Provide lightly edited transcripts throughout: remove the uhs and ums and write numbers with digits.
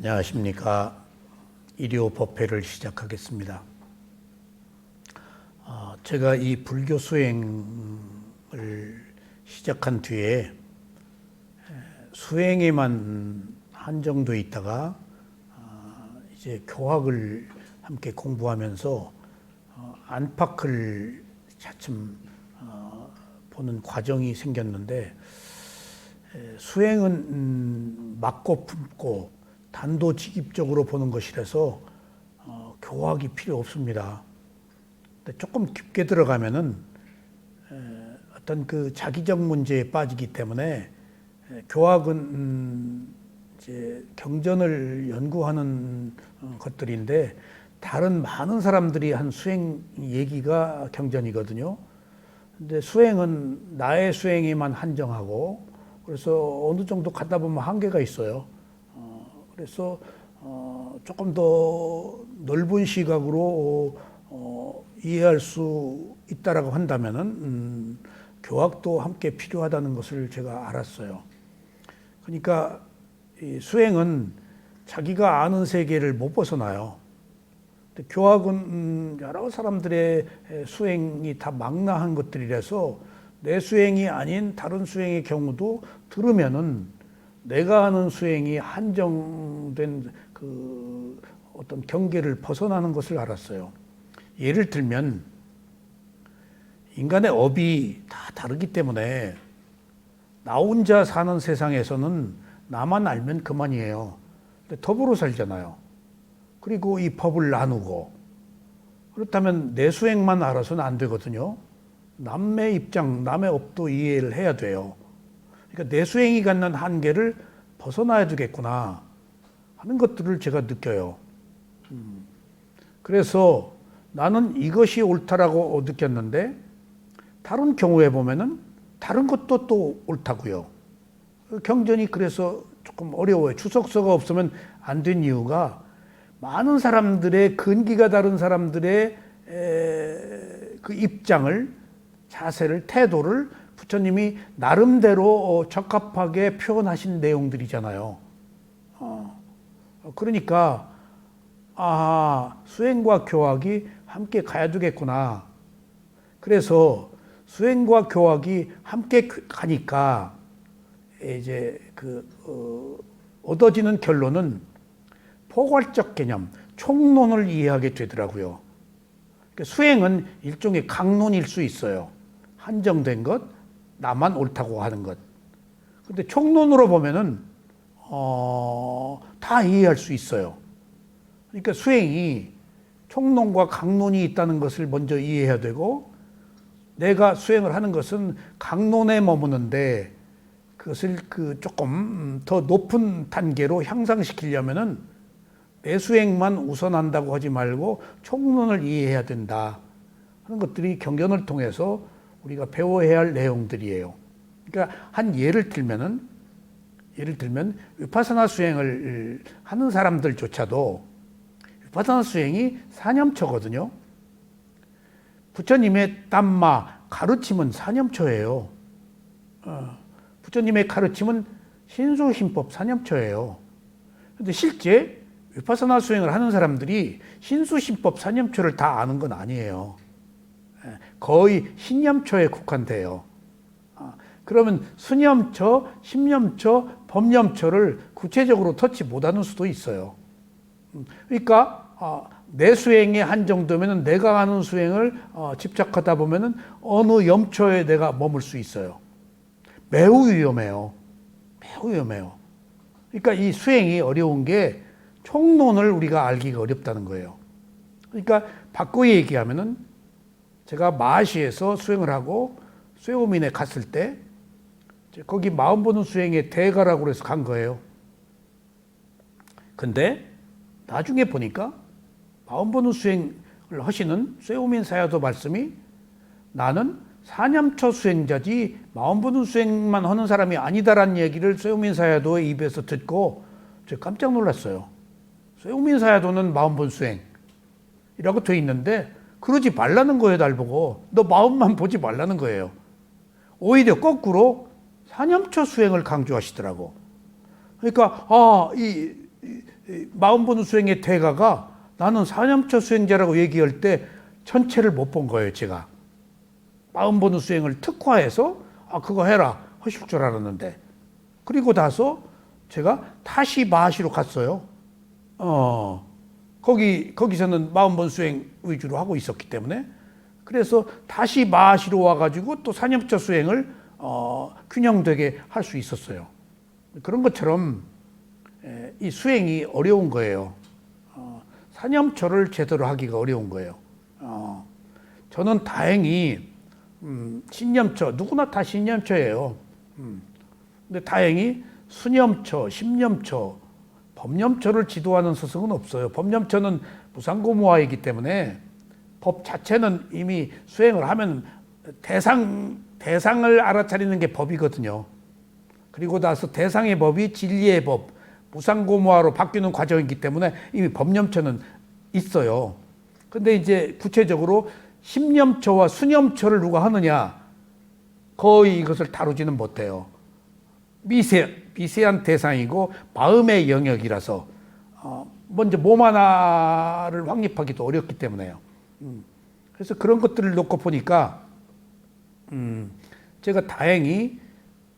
안녕하십니까. 일요 법회를 시작하겠습니다. 제가 이 불교 수행을 시작한 뒤에 수행에만 한정돼 있다가 이제 교학을 함께 공부하면서 안팎을 차츰 보는 과정이 생겼는데, 수행은 맞고 품고 단도직입적으로 보는 것이라서 교학이 필요 없습니다. 근데 조금 깊게 들어가면은 어떤 그 자기적 문제에 빠지기 때문에 교학은 이제 경전을 연구하는 것들인데, 다른 많은 사람들이 한 수행 얘기가 경전이거든요. 근데 수행은 나의 수행에만 한정하고, 그래서 어느 정도 가다 보면 한계가 있어요. 그래서 조금 더 넓은 시각으로 이해할 수 있다라고 한다면은 교학도 함께 필요하다는 것을 제가 알았어요. 그러니까 이 수행은 자기가 아는 세계를 못 벗어나요. 근데 교학은 여러 사람들의 수행이 다 망라한 것들이라서 내 수행이 아닌 다른 수행의 경우도 들으면은 내가 하는 수행이 한정된 그 어떤 경계를 벗어나는 것을 알았어요. 예를 들면 인간의 업이 다 다르기 때문에 나 혼자 사는 세상에서는 나만 알면 그만이에요. 근데 더불어 살잖아요. 그리고 이 법을 나누고, 그렇다면 내 수행만 알아서는 안 되거든요. 남의 입장, 남의 업도 이해를 해야 돼요. 그러니까 내 수행이 갖는 한계를 벗어나야 되겠구나 하는 것들을 제가 느껴요. 그래서 나는 이것이 옳다라고 느꼈는데, 다른 경우에 보면은 다른 것도 또 옳다고요. 경전이 그래서 조금 어려워요. 추석서가 없으면 안 된 이유가, 많은 사람들의 근기가 다른 사람들의 그 입장을, 자세를, 태도를 부처님이 나름대로 적합하게 표현하신 내용들이잖아요. 그러니까 수행과 교학이 함께 가야 되겠구나. 그래서 수행과 교학이 함께 가니까 이제 얻어지는 결론은 포괄적 개념, 총론을 이해하게 되더라고요. 그러니까 수행은 일종의 강론일 수 있어요. 한정된 것, 나만 옳다고 하는 것. 근데 총론으로 보면은 다 이해할 수 있어요. 그러니까 수행이 총론과 강론이 있다는 것을 먼저 이해해야 되고, 내가 수행을 하는 것은 강론에 머무는데 그것을 조금 더 높은 단계로 향상시키려면은 내 수행만 우선한다고 하지 말고 총론을 이해해야 된다 하는 것들이 경전을 통해서 우리가 배워야 할 내용들이에요. 그러니까 한 예를 들면 위파사나 수행을 하는 사람들조차도 위파사나 수행이 사념초거든요. 부처님의 담마, 가르침은 사념초예요. 부처님의 가르침은 신수신법 사념초예요. 그런데 실제 위파사나 수행을 하는 사람들이 신수신법 사념초를 다 아는 건 아니에요. 거의 신념초에 국한돼요. 그러면 수념초, 심념초, 법념초를 구체적으로 터치 못하는 수도 있어요. 그러니까 내 수행에 한정되면 내가 하는 수행을 집착하다 보면 어느 염초에 내가 머물 수 있어요. 매우 위험해요. 매우 위험해요. 그러니까 이 수행이 어려운 게 총론을 우리가 알기가 어렵다는 거예요. 그러니까 바꾸어 얘기하면은, 제가 마하시에서 수행을 하고 쇠오민에 갔을 때 거기 마음 보는 수행의 대가라고 해서 간 거예요. 근데 나중에 보니까 마음 보는 수행을 하시는 쇠오민 사야도 말씀이, 나는 사념초 수행자지 마음 보는 수행만 하는 사람이 아니다라는 얘기를 쇠오민 사야도의 입에서 듣고 제가 깜짝 놀랐어요. 쇠오민 사야도는 마음 보는 수행이라고 돼 있는데 그러지 말라는 거예요. 날 보고 너 마음만 보지 말라는 거예요. 오히려 거꾸로 사념초 수행을 강조하시더라고. 그러니까 이 마음 보는 수행의 대가가 나는 사념처 수행자라고 얘기할 때 전체를 못 본 거예요, 제가. 마음 보는 수행을 특화해서 그거 해라 하실 줄 알았는데, 그리고 나서 제가 다시 마하시로 갔어요. 거기서는 마음 보는 수행 위주로 하고 있었기 때문에, 그래서 다시 마하시로 와가지고 또 사념처 수행을 균형되게 할 수 있었어요. 그런 것처럼 이 수행이 어려운 거예요. 사념처를 제대로 하기가 어려운 거예요. 저는 다행히 신념처, 누구나 다 신념처예요. 근데 다행히 수념처, 심념처, 법념처를 지도하는 스승은 없어요. 법념처는 무상고무화이기 때문에 법 자체는 이미 수행을 하면 대상을 알아차리는 게 법이거든요. 그리고 나서 대상의 법이 진리의 법, 무상고무화로 바뀌는 과정이기 때문에 이미 법념처는 있어요. 근데 이제 구체적으로 심념처와 수념처를 누가 하느냐, 거의 이것을 다루지는 못해요. 미세한 대상이고 마음의 영역이라서 먼저 몸 하나를 확립하기도 어렵기 때문에요. 그래서 그런 것들을 놓고 보니까 제가 다행히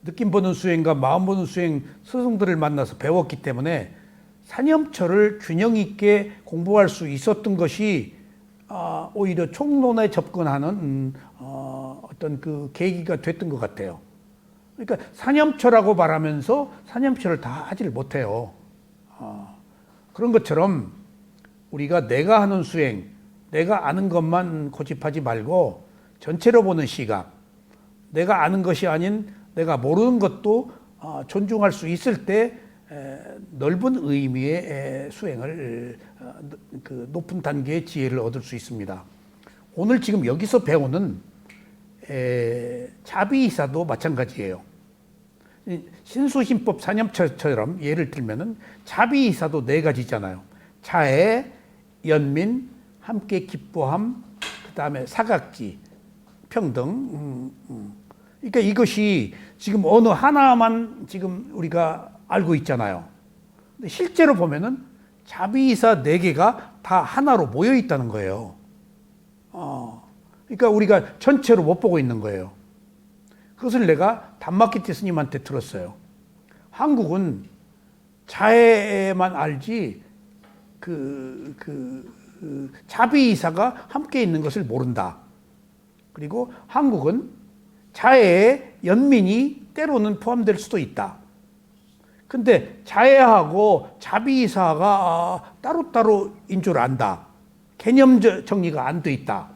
느낌 보는 수행과 마음 보는 수행 스승들을 만나서 배웠기 때문에 사념처를 균형 있게 공부할 수 있었던 것이 오히려 총론에 접근하는 어떤 그 계기가 됐던 것 같아요. 그러니까 사념처라고 말하면서 사념처를 다 하지를 못해요. 그런 것처럼 우리가 내가 하는 수행, 내가 아는 것만 고집하지 말고 전체로 보는 시각, 내가 아는 것이 아닌 내가 모르는 것도 존중할 수 있을 때 넓은 의미의 수행을, 그 높은 단계의 지혜를 얻을 수 있습니다. 오늘 지금 여기서 배우는 자비이사도 마찬가지예요. 신수신법 사념처럼 예를 들면은 자비이사도 네 가지잖아요. 자애, 연민, 함께 기뻐함, 그 다음에 사각지, 평등. 그러니까 이것이 지금 어느 하나만 지금 우리가 알고 있잖아요. 근데 실제로 보면은 자비이사 네 개가 다 하나로 모여 있다는 거예요. 그러니까 우리가 전체로 못 보고 있는 거예요. 그것을 내가 담마키티 스님한테 들었어요. 한국은 자애만 알지 자비이사가 함께 있는 것을 모른다. 그리고 한국은 자애에 연민이 때로는 포함될 수도 있다. 근데 자애하고 자비이사가 따로따로인 줄 안다. 개념 정리가 안 돼 있다.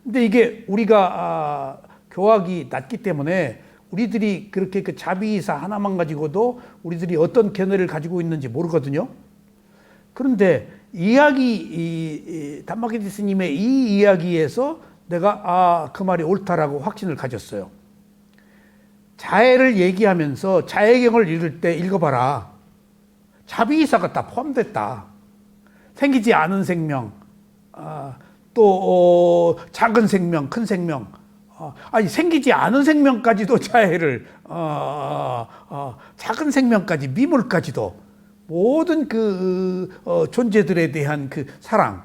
근데 이게 우리가 교학이 낮기 때문에 우리들이 그렇게 그 자비이사 하나만 가지고도 우리들이 어떤 견해를 가지고 있는지 모르거든요. 그런데 담마키티 스님의 이 이야기에서 내가 그 말이 옳다라고 확신을 가졌어요. 자애를 얘기하면서 자애경을 읽을 때 읽어봐라. 자비이사가 다 포함됐다. 생기지 않은 생명, 또 작은 생명, 큰 생명, 아니 생기지 않은 생명까지도 자애를, 작은 생명까지, 미물까지도 모든 존재들에 대한 그 사랑,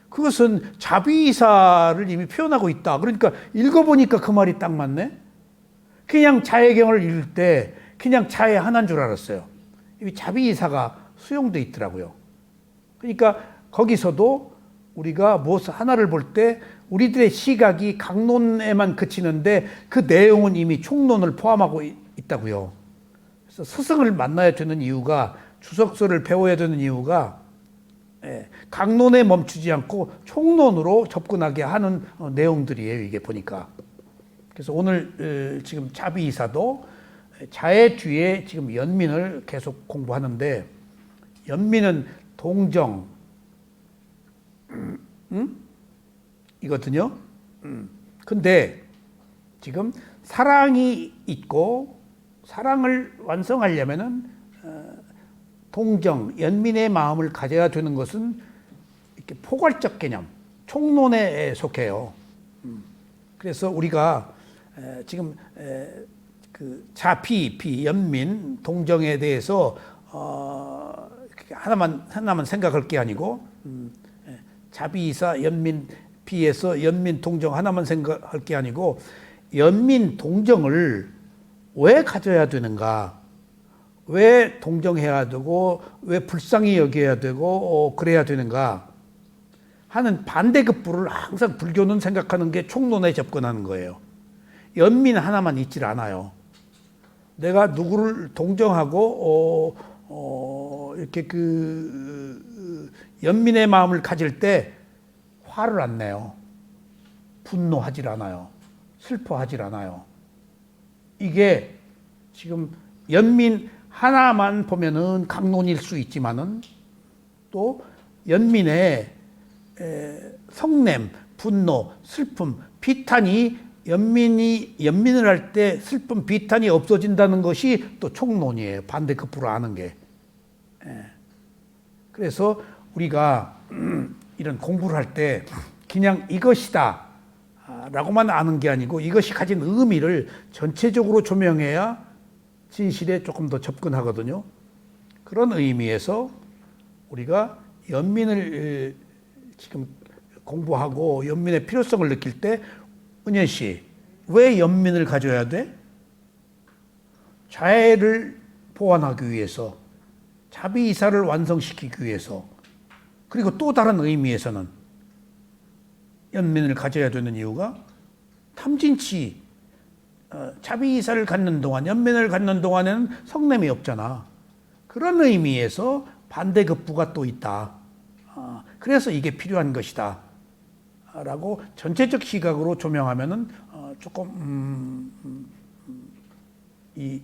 그것은 자비이사를 이미 표현하고 있다. 그러니까 읽어보니까 그 말이 딱 맞네. 그냥 자애경을 읽을 때 그냥 자애 하나인 줄 알았어요. 이 자비이사가 수용돼 있더라고요. 그러니까 거기서도 우리가 무엇 하나를 볼 때 우리들의 시각이 강론에만 그치는데 그 내용은 이미 총론을 포함하고 있다고요. 그래서 스승을 만나야 되는 이유가, 주석서를 배워야 되는 이유가 강론에 멈추지 않고 총론으로 접근하게 하는 내용들이에요. 이게 보니까. 그래서 오늘 지금 자비이사도 자애 뒤에 지금 연민을 계속 공부하는데, 연민은 동정, 이거든요. 근데 지금 사랑이 있고, 사랑을 완성하려면은 동정, 연민의 마음을 가져야 되는 것은 이렇게 포괄적 개념, 총론에 속해요. 그래서 우리가 지금 그 자피, 연민, 동정에 대해서 하나만 생각할 게 아니고 자비이사 연민 비에서 연민 동정 하나만 생각할 게 아니고 연민 동정을 왜 가져야 되는가? 왜 동정해야 되고 왜 불쌍히 여겨야 되고 그래야 되는가 하는 반대급부를 항상 불교는 생각하는 게 총론에 접근하는 거예요. 연민 하나만 있질 않아요. 내가 누구를 동정하고 이렇게 연민의 마음을 가질 때 화를 안 내요. 분노하질 않아요. 슬퍼하질 않아요. 이게 지금 연민 하나만 보면은 강론일 수 있지만은 또 연민의 성냄, 분노, 슬픔, 비탄이 연민을 할 때 슬픔, 비탄이 없어진다는 것이 또 총론이에요. 반대급부로 아는 게. 그래서 우리가 이런 공부를 할 때 그냥 이것이다 라고만 아는 게 아니고 이것이 가진 의미를 전체적으로 조명해야 진실에 조금 더 접근하거든요. 그런 의미에서 우리가 연민을 지금 공부하고 연민의 필요성을 느낄 때 은현 씨, 왜 연민을 가져야 돼? 자애를 보완하기 위해서, 자비이사를 완성시키기 위해서, 그리고 또 다른 의미에서는 연민을 가져야 되는 이유가 탐진치, 자비이사를 갖는 동안, 연민을 갖는 동안에는 성냄이 없잖아. 그런 의미에서 반대급부가 또 있다. 그래서 이게 필요한 것이다. 라고 전체적 시각으로 조명하면은 조금 이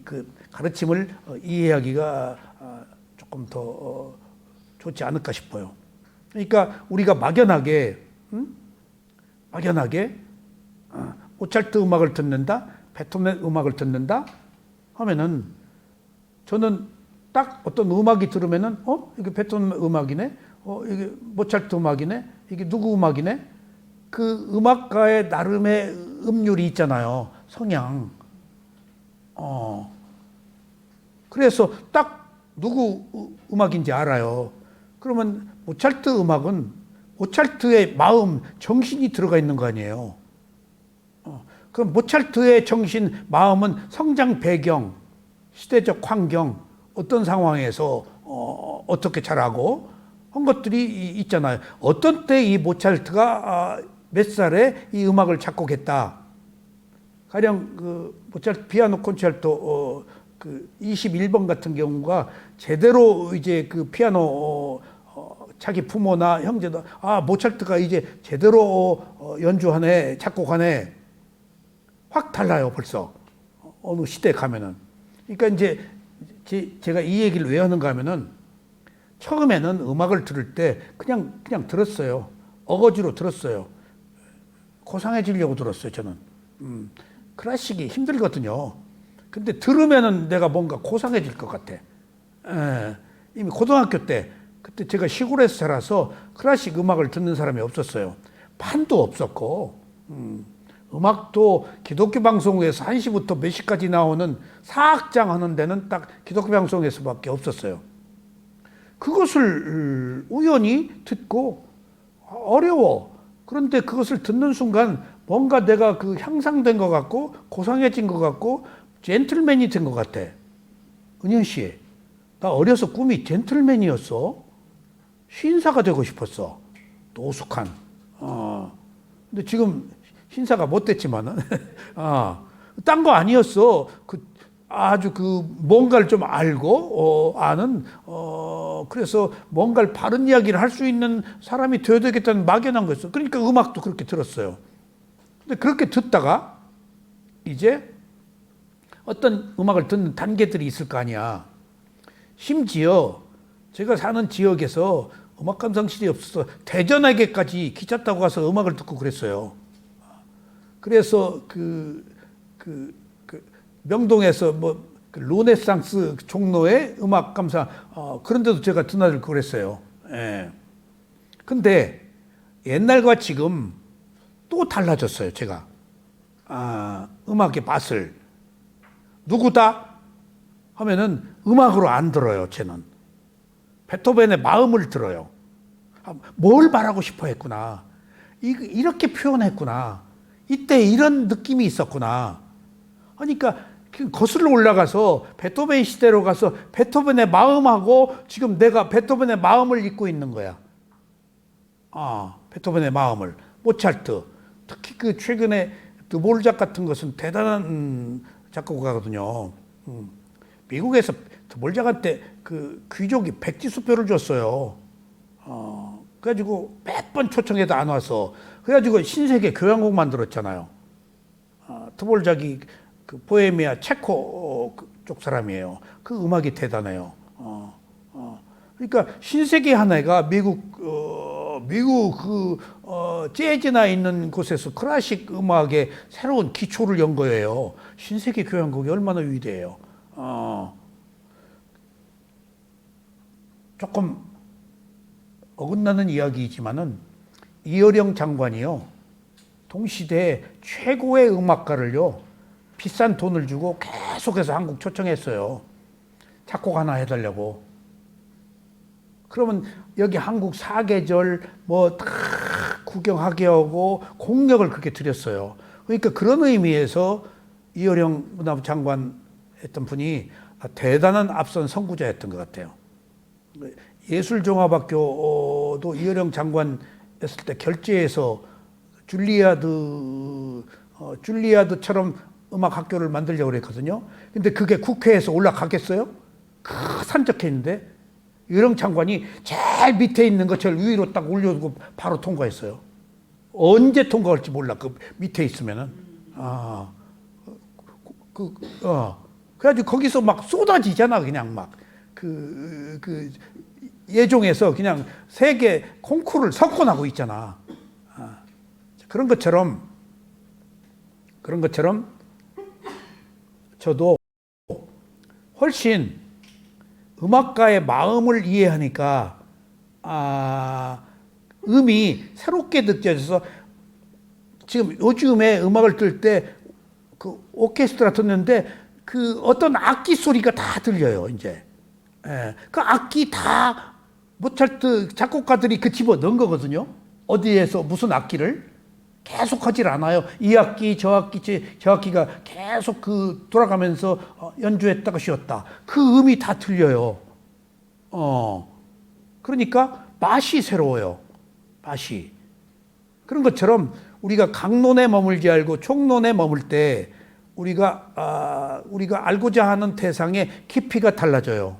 가르침을 이해하기가 조금 더 좋지 않을까 싶어요. 그러니까 우리가 막연하게 모차르트 음악을 듣는다, 베토벤 음악을 듣는다 하면은 저는 딱 어떤 음악이 들으면은 이게 베토벤 음악이네, 이게 모차르트 음악이네, 이게 누구 음악이네. 그 음악가의 나름의 음률이 있잖아요. 성향. 그래서 딱 누구 음악인지 알아요. 그러면 모차르트 음악은 모차르트의 마음, 정신이 들어가 있는 거 아니에요. 그럼 모차르트의 정신, 마음은 성장 배경, 시대적 환경, 어떤 상황에서 어떻게 자라고 한 것들이 있잖아요. 어떤 때 이 모차르트가 몇 살에 이 음악을 작곡했다. 가령 모차르트 피아노 콘체르토 21번 같은 경우가 제대로 이제 피아노 자기 부모나 형제도 모차르트가 이제 제대로 연주하네, 작곡하네. 확 달라요, 벌써. 어느 시대에 가면은. 그러니까 이제 제가 이 얘기를 왜 하는가 하면은 처음에는 음악을 들을 때 그냥 들었어요. 어거지로 들었어요. 고상해지려고 들었어요, 저는. 클래식이 힘들거든요. 근데 들으면은 내가 뭔가 고상해질 것 같아. 이미 고등학교 때, 그때 제가 시골에서 자라서 클래식 음악을 듣는 사람이 없었어요. 판도 없었고, 음악도 기독교 방송에서 1시부터 몇 시까지 나오는 사악장 하는 데는 딱 기독교 방송에서밖에 없었어요. 그것을 우연히 듣고 어려워. 그런데 그것을 듣는 순간 뭔가 내가 향상된 것 같고 고상해진 것 같고 젠틀맨이 된 것 같아. 은현 씨, 나 어려서 꿈이 젠틀맨이었어. 신사가 되고 싶었어. 노숙한. 근데 지금 신사가 못 됐지만은 딴 거 아니었어. 아주 뭔가를 좀 알고 아는 그래서 뭔가를 바른 이야기를 할 수 있는 사람이 되어야 되겠다는 막연한 거였어. 그러니까 음악도 그렇게 들었어요. 근데 그렇게 듣다가 이제 어떤 음악을 듣는 단계들이 있을 거 아니야. 심지어 제가 사는 지역에서 음악 감상실이 없어서 대전에게까지 기차 타고 가서 음악을 듣고 그랬어요. 그래서 명동에서 르네상스 종로의 음악 감상 그런 데도 제가 드나들고 그랬어요. 예. 근데 옛날과 지금 또 달라졌어요, 제가. 음악의 맛을. 누구다? 하면은 음악으로 안 들어요, 쟤는. 베토벤의 마음을 들어요. 뭘 말하고 싶어 했구나. 이렇게 표현했구나. 이때 이런 느낌이 있었구나. 그러니까 거슬러 올라가서 베토벤 시대로 가서 베토벤의 마음하고 지금 내가 베토벤의 마음을 읽고 있는 거야. 베토벤의 마음을. 모차르트. 특히 그 최근에 드보르작 같은 것은 대단한 작곡가거든요. 미국에서 드보르작한테 그 귀족이 백지수표를 줬어요. 그래가지고 몇 번 초청해도 안 와서. 그래가지고 신세계 교향곡 만들었잖아요. 드보르작이 그 보헤미아 체코 쪽 사람이에요. 그 음악이 대단해요. 그러니까 신세계 하나가 미국 재즈나 있는 곳에서 클래식 음악의 새로운 기초를 연 거예요. 신세계 교향곡이 얼마나 위대해요. 조금 어긋나는 이야기이지만은 이어령 장관이요, 동시대에 최고의 음악가를요 비싼 돈을 주고 계속해서 한국 초청했어요. 작곡 하나 해달라고. 그러면 여기 한국 사계절 뭐 다 구경하게 하고 공력을 그렇게 들였어요. 그러니까 그런 의미에서 이어령 문화부 장관 했던 분이 대단한 앞선 선구자였던 것 같아요. 예술종합학교도 이어령 장관 했을 때 결재해서 줄리아드처럼 음악 학교를 만들려고 그랬거든요. 근데 그게 국회에서 올라가겠어요? 산적해 있는데 이어령 장관이 제일 밑에 있는 거 제일 위로 딱 올려두고 바로 통과했어요. 언제 통과할지 몰라. 그 밑에 있으면은. 그래가지고 거기서 막 쏟아지잖아. 그냥 막. 예종에서 그냥 세계 콩쿠르를 석권하고 있잖아. 그런 것처럼 저도 훨씬 음악가의 마음을 이해하니까 음이 새롭게 느껴져서 지금 요즘에 음악을 들을 때 그 오케스트라 듣는데 그 어떤 악기 소리가 다 들려요. 이제 그 악기 다 모차르트 작곡가들이 그 집어 넣은 거거든요. 어디에서 무슨 악기를 계속 하질 않아요. 이 악기, 저 악기, 저 악기가 계속 그 돌아가면서 연주했다가 쉬었다. 그 음이 다 들려요. 그러니까 맛이 새로워요. 맛이. 그런 것처럼 우리가 강론에 머물지 않고 총론에 머물 때 우리가 알고자 하는 대상의 깊이가 달라져요.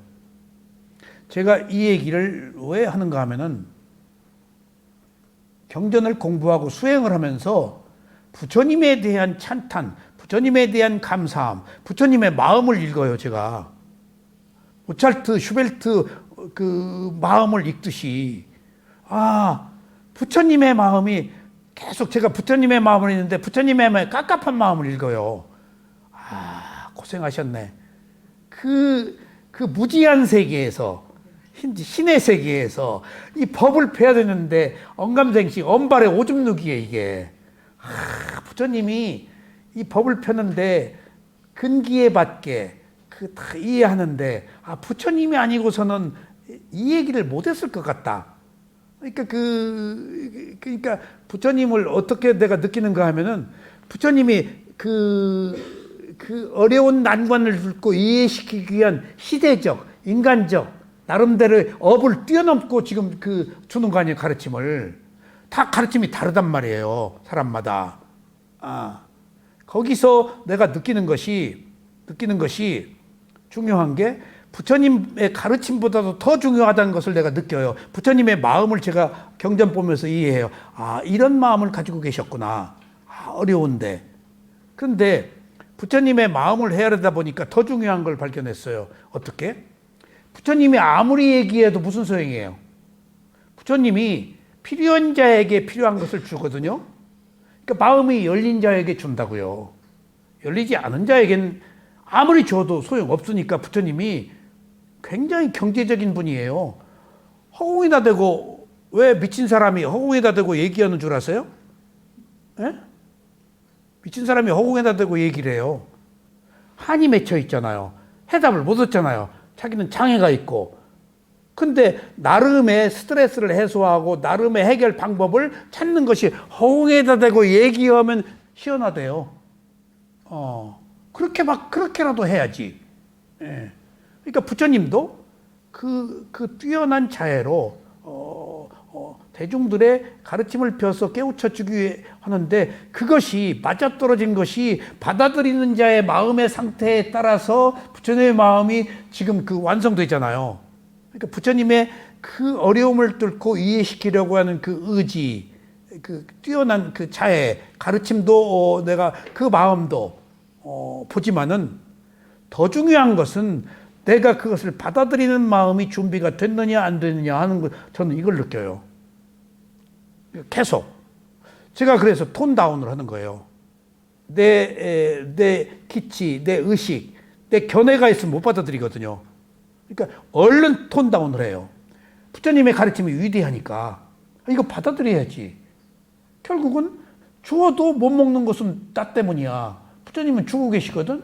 제가 이 얘기를 왜 하는가 하면은 경전을 공부하고 수행을 하면서 부처님에 대한 찬탄, 부처님에 대한 감사함, 부처님의 마음을 읽어요, 제가. 모차르트, 슈베르트 그 마음을 읽듯이. 부처님의 마음이 계속 제가 부처님의 마음을 읽는데 부처님의 깝깝한 마음을 읽어요. 고생하셨네. 그 무지한 세계에서, 신의 세계에서 이 법을 펴야 되는데 언감생식, 언발의 오줌 누기에 이게. 부처님이 이 법을 펴는데 근기에 받게 다 이해하는데 부처님이 아니고서는 이 얘기를 못했을 것 같다. 그러니까 부처님을 어떻게 내가 느끼는가 하면은 부처님이 그 어려운 난관을 뚫고 이해시키기 위한 시대적, 인간적, 나름대로 업을 뛰어넘고 지금 주는 거 아니에요, 가르침을. 다 가르침이 다르단 말이에요, 사람마다. 거기서 내가 느끼는 것이 중요한 게 부처님의 가르침보다도 더 중요하다는 것을 내가 느껴요. 부처님의 마음을 제가 경전 보면서 이해해요. 이런 마음을 가지고 계셨구나. 어려운데. 그런데 부처님의 마음을 헤아리다 보니까 더 중요한 걸 발견했어요. 어떻게? 부처님이 아무리 얘기해도 무슨 소용이에요? 부처님이 필요한 자에게 필요한 것을 주거든요. 그러니까 마음이 열린 자에게 준다고요. 열리지 않은 자에겐 아무리 줘도 소용없으니까 부처님이 굉장히 경제적인 분이에요. 허공에다 대고, 왜 미친 사람이 허공에다 대고 얘기하는 줄 아세요? 미친 사람이 허공에다 대고 얘기를 해요. 한이 맺혀 있잖아요. 해답을 못 얻잖아요. 자기는 장애가 있고. 근데 나름의 스트레스를 해소하고 나름의 해결 방법을 찾는 것이 허공에다 대고 얘기하면 시원하대요. 그렇게라도 해야지. 예. 그러니까 부처님도 그 뛰어난 자애로 대중들의 가르침을 펴서 깨우쳐 주기 하는데 그것이 맞아떨어진 것이 받아들이는 자의 마음의 상태에 따라서 부처님의 마음이 지금 그 완성되잖아요. 그러니까 부처님의 그 어려움을 뚫고 이해시키려고 하는 그 의지, 그 뛰어난 그 자애, 가르침도 내가 그 마음도 보지만은 더 중요한 것은 내가 그것을 받아들이는 마음이 준비가 됐느냐 안 됐느냐 하는 거, 저는 이걸 느껴요. 계속. 제가 그래서 톤 다운을 하는 거예요. 내 기치, 내 의식, 내 견해가 있으면 못 받아들이거든요. 그러니까 얼른 톤 다운을 해요. 부처님의 가르침이 위대하니까 이거 받아들여야지. 결국은 주어도 못 먹는 것은 나 때문이야. 부처님은 주고 계시거든.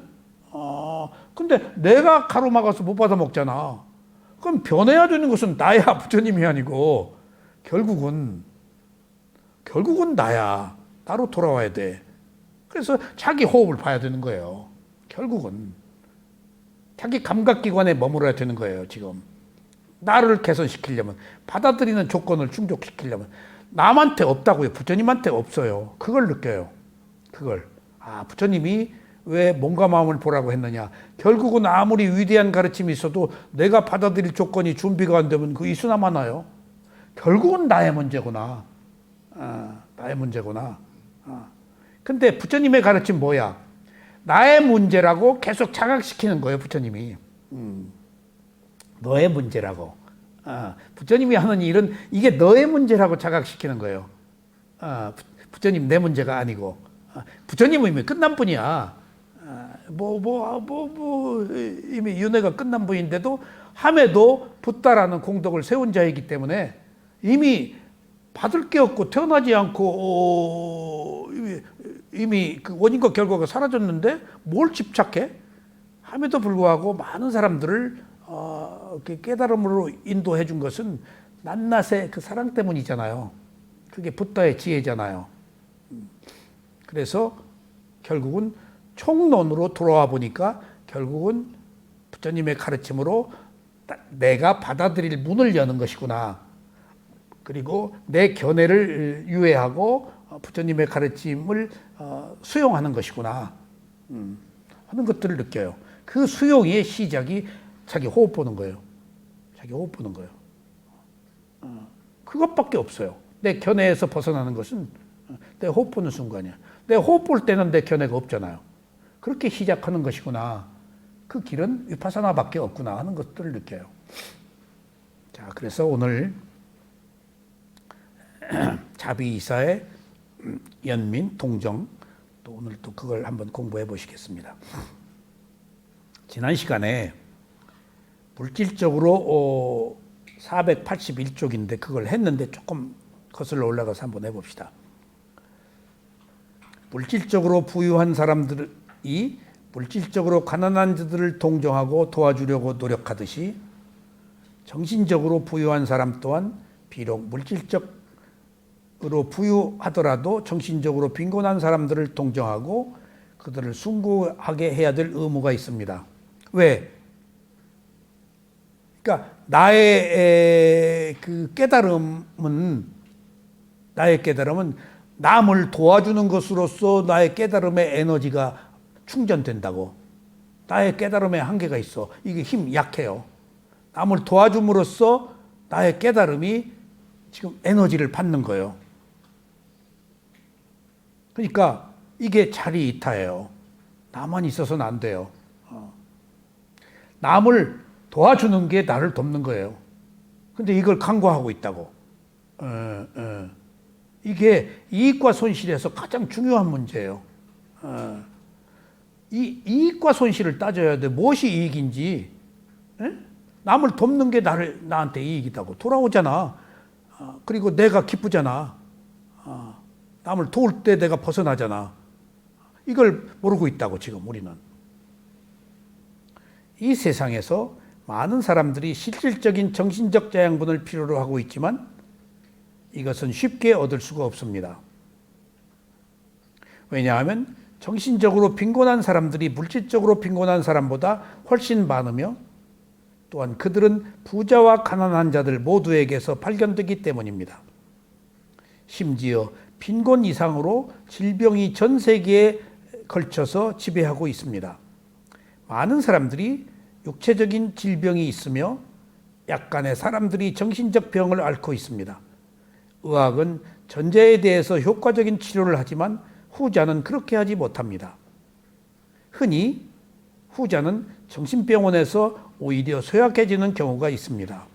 근데 내가 가로막아서 못 받아 먹잖아. 그럼 변해야 되는 것은 나야, 부처님이 아니고 결국은 나야. 나로 돌아와야 돼. 그래서 자기 호흡을 봐야 되는 거예요. 결국은 자기 감각기관에 머물러야 되는 거예요. 지금 나를 개선시키려면, 받아들이는 조건을 충족시키려면 남한테 없다고요. 부처님한테 없어요. 그걸 느껴요. 그걸. 부처님이 왜 몸과 마음을 보라고 했느냐. 결국은 아무리 위대한 가르침이 있어도 내가 받아들일 조건이 준비가 안 되면 그 이수나 하나요. 결국은 나의 문제구나. 나의 문제구나. 근데 부처님의 가르침 뭐야? 나의 문제라고 계속 자각시키는 거예요, 부처님이. 너의 문제라고. 부처님이 하는 일은 이게 너의 문제라고 자각시키는 거예요. 부처님 내 문제가 아니고. 부처님은 이미 끝난 분이야. 이미 윤회가 끝난 분인데도 함에도 붓다라는 공덕을 세운 자이기 때문에 이미 받을 게 없고 태어나지 않고 이미 그 원인과 결과가 사라졌는데 뭘 집착해? 함에도 불구하고 많은 사람들을 깨달음으로 인도해 준 것은 낱낱의 그 사랑 때문이잖아요. 그게 붓다의 지혜잖아요. 그래서 결국은 총론으로 돌아와 보니까 결국은 부처님의 가르침으로 내가 받아들일 문을 여는 것이구나. 그리고 내 견해를 유예하고 부처님의 가르침을 수용하는 것이구나 하는 것들을 느껴요. 그 수용의 시작이 자기 호흡 보는 거예요. 자기 호흡 보는 거예요. 그것밖에 없어요. 내 견해에서 벗어나는 것은 내 호흡 보는 순간이야. 내 호흡 볼 때는 내 견해가 없잖아요. 그렇게 시작하는 것이구나. 그 길은 위파사나밖에 없구나 하는 것들을 느껴요. 자, 그래서 오늘 자비이사의 연민, 동정, 또 오늘 또 그걸 한번 공부해 보시겠습니다. 지난 시간에 물질적으로 481쪽인데 그걸 했는데 조금 거슬러 올라가서 한번 해봅시다. 물질적으로 부유한 사람들이 물질적으로 가난한 자들을 동정하고 도와주려고 노력하듯이 정신적으로 부유한 사람 또한 비록 물질적으로 부유하더라도 정신적으로 빈곤한 사람들을 동정하고 그들을 숭고하게 해야 될 의무가 있습니다. 왜? 그러니까 나의 그 깨달음은 남을 도와주는 것으로서 나의 깨달음의 에너지가 충전된다고. 나의 깨달음에 한계가 있어. 이게 힘 약해요. 남을 도와줌으로써 나의 깨달음이 지금 에너지를 받는 거예요. 그러니까 이게 자리이타예요. 나만 있어서는 안 돼요. 남을 도와주는 게 나를 돕는 거예요. 근데 이걸 간과하고 있다고. 이게 이익과 손실에서 가장 중요한 문제예요. 이 이익과 손실을 따져야 돼. 무엇이 이익인지. 남을 돕는 게 나한테 이익이다고. 돌아오잖아. 그리고 내가 기쁘잖아. 남을 도울 때 내가 벗어나잖아. 이걸 모르고 있다고 지금 우리는. 이 세상에서 많은 사람들이 실질적인 정신적 자양분을 필요로 하고 있지만 이것은 쉽게 얻을 수가 없습니다. 왜냐하면 정신적으로 빈곤한 사람들이 물질적으로 빈곤한 사람보다 훨씬 많으며 또한 그들은 부자와 가난한 자들 모두에게서 발견되기 때문입니다. 심지어 빈곤 이상으로 질병이 전 세계에 걸쳐서 지배하고 있습니다. 많은 사람들이 육체적인 질병이 있으며 약간의 사람들이 정신적 병을 앓고 있습니다. 의학은 전자에 대해서 효과적인 치료를 하지만 후자는 그렇게 하지 못합니다. 흔히 후자는 정신병원에서 오히려 쇠약해지는 경우가 있습니다.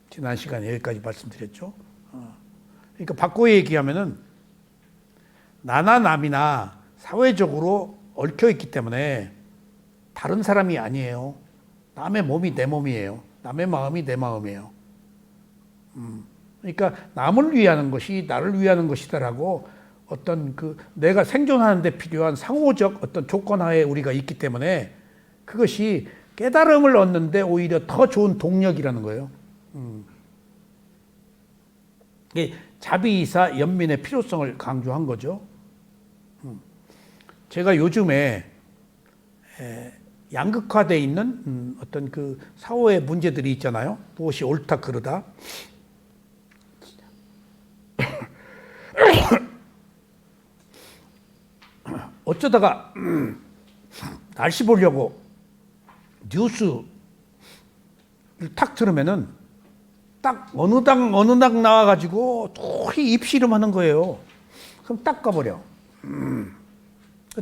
지난 시간에 여기까지 말씀드렸죠. 그러니까 바꿔 얘기하면은 나나 남이나 사회적으로 얽혀 있기 때문에 다른 사람이 아니에요. 남의 몸이 내 몸이에요. 남의 마음이 내 마음이에요. 그러니까 남을 위하는 것이 나를 위하는 것이다라고 어떤 내가 생존하는 데 필요한 상호적 어떤 조건하에 우리가 있기 때문에 그것이 깨달음을 얻는데 오히려 더 좋은 동력이라는 거예요. 이게 자비이사 연민의 필요성을 강조한 거죠. 제가 요즘에 양극화되어 있는 어떤 사회의 문제들이 있잖아요. 무엇이 옳다 그르다. 어쩌다가 날씨 보려고 뉴스를 탁 들으면은 딱 어느 당 나와가지고 도리 입씨름하는 거예요. 그럼 딱 가버려.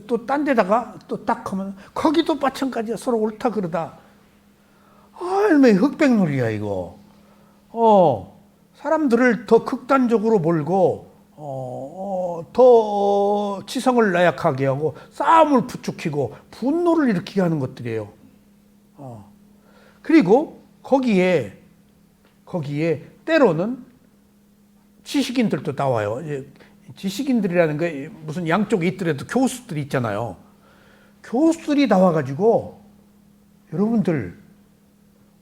또 딴 데다가 또 딱 하면 거기도 마찬가지야. 서로 옳다 그러다. 왜 흑백놀이야 이거. 사람들을 더 극단적으로 몰고 더 치성을 나약하게 하고 싸움을 부추기고 분노를 일으키게 하는 것들이에요. 그리고 거기에 때로는 지식인들도 나와요. 지식인들이라는 게 무슨 양쪽에 있더라도 교수들이 있잖아요. 교수들이 나와가지고 여러분들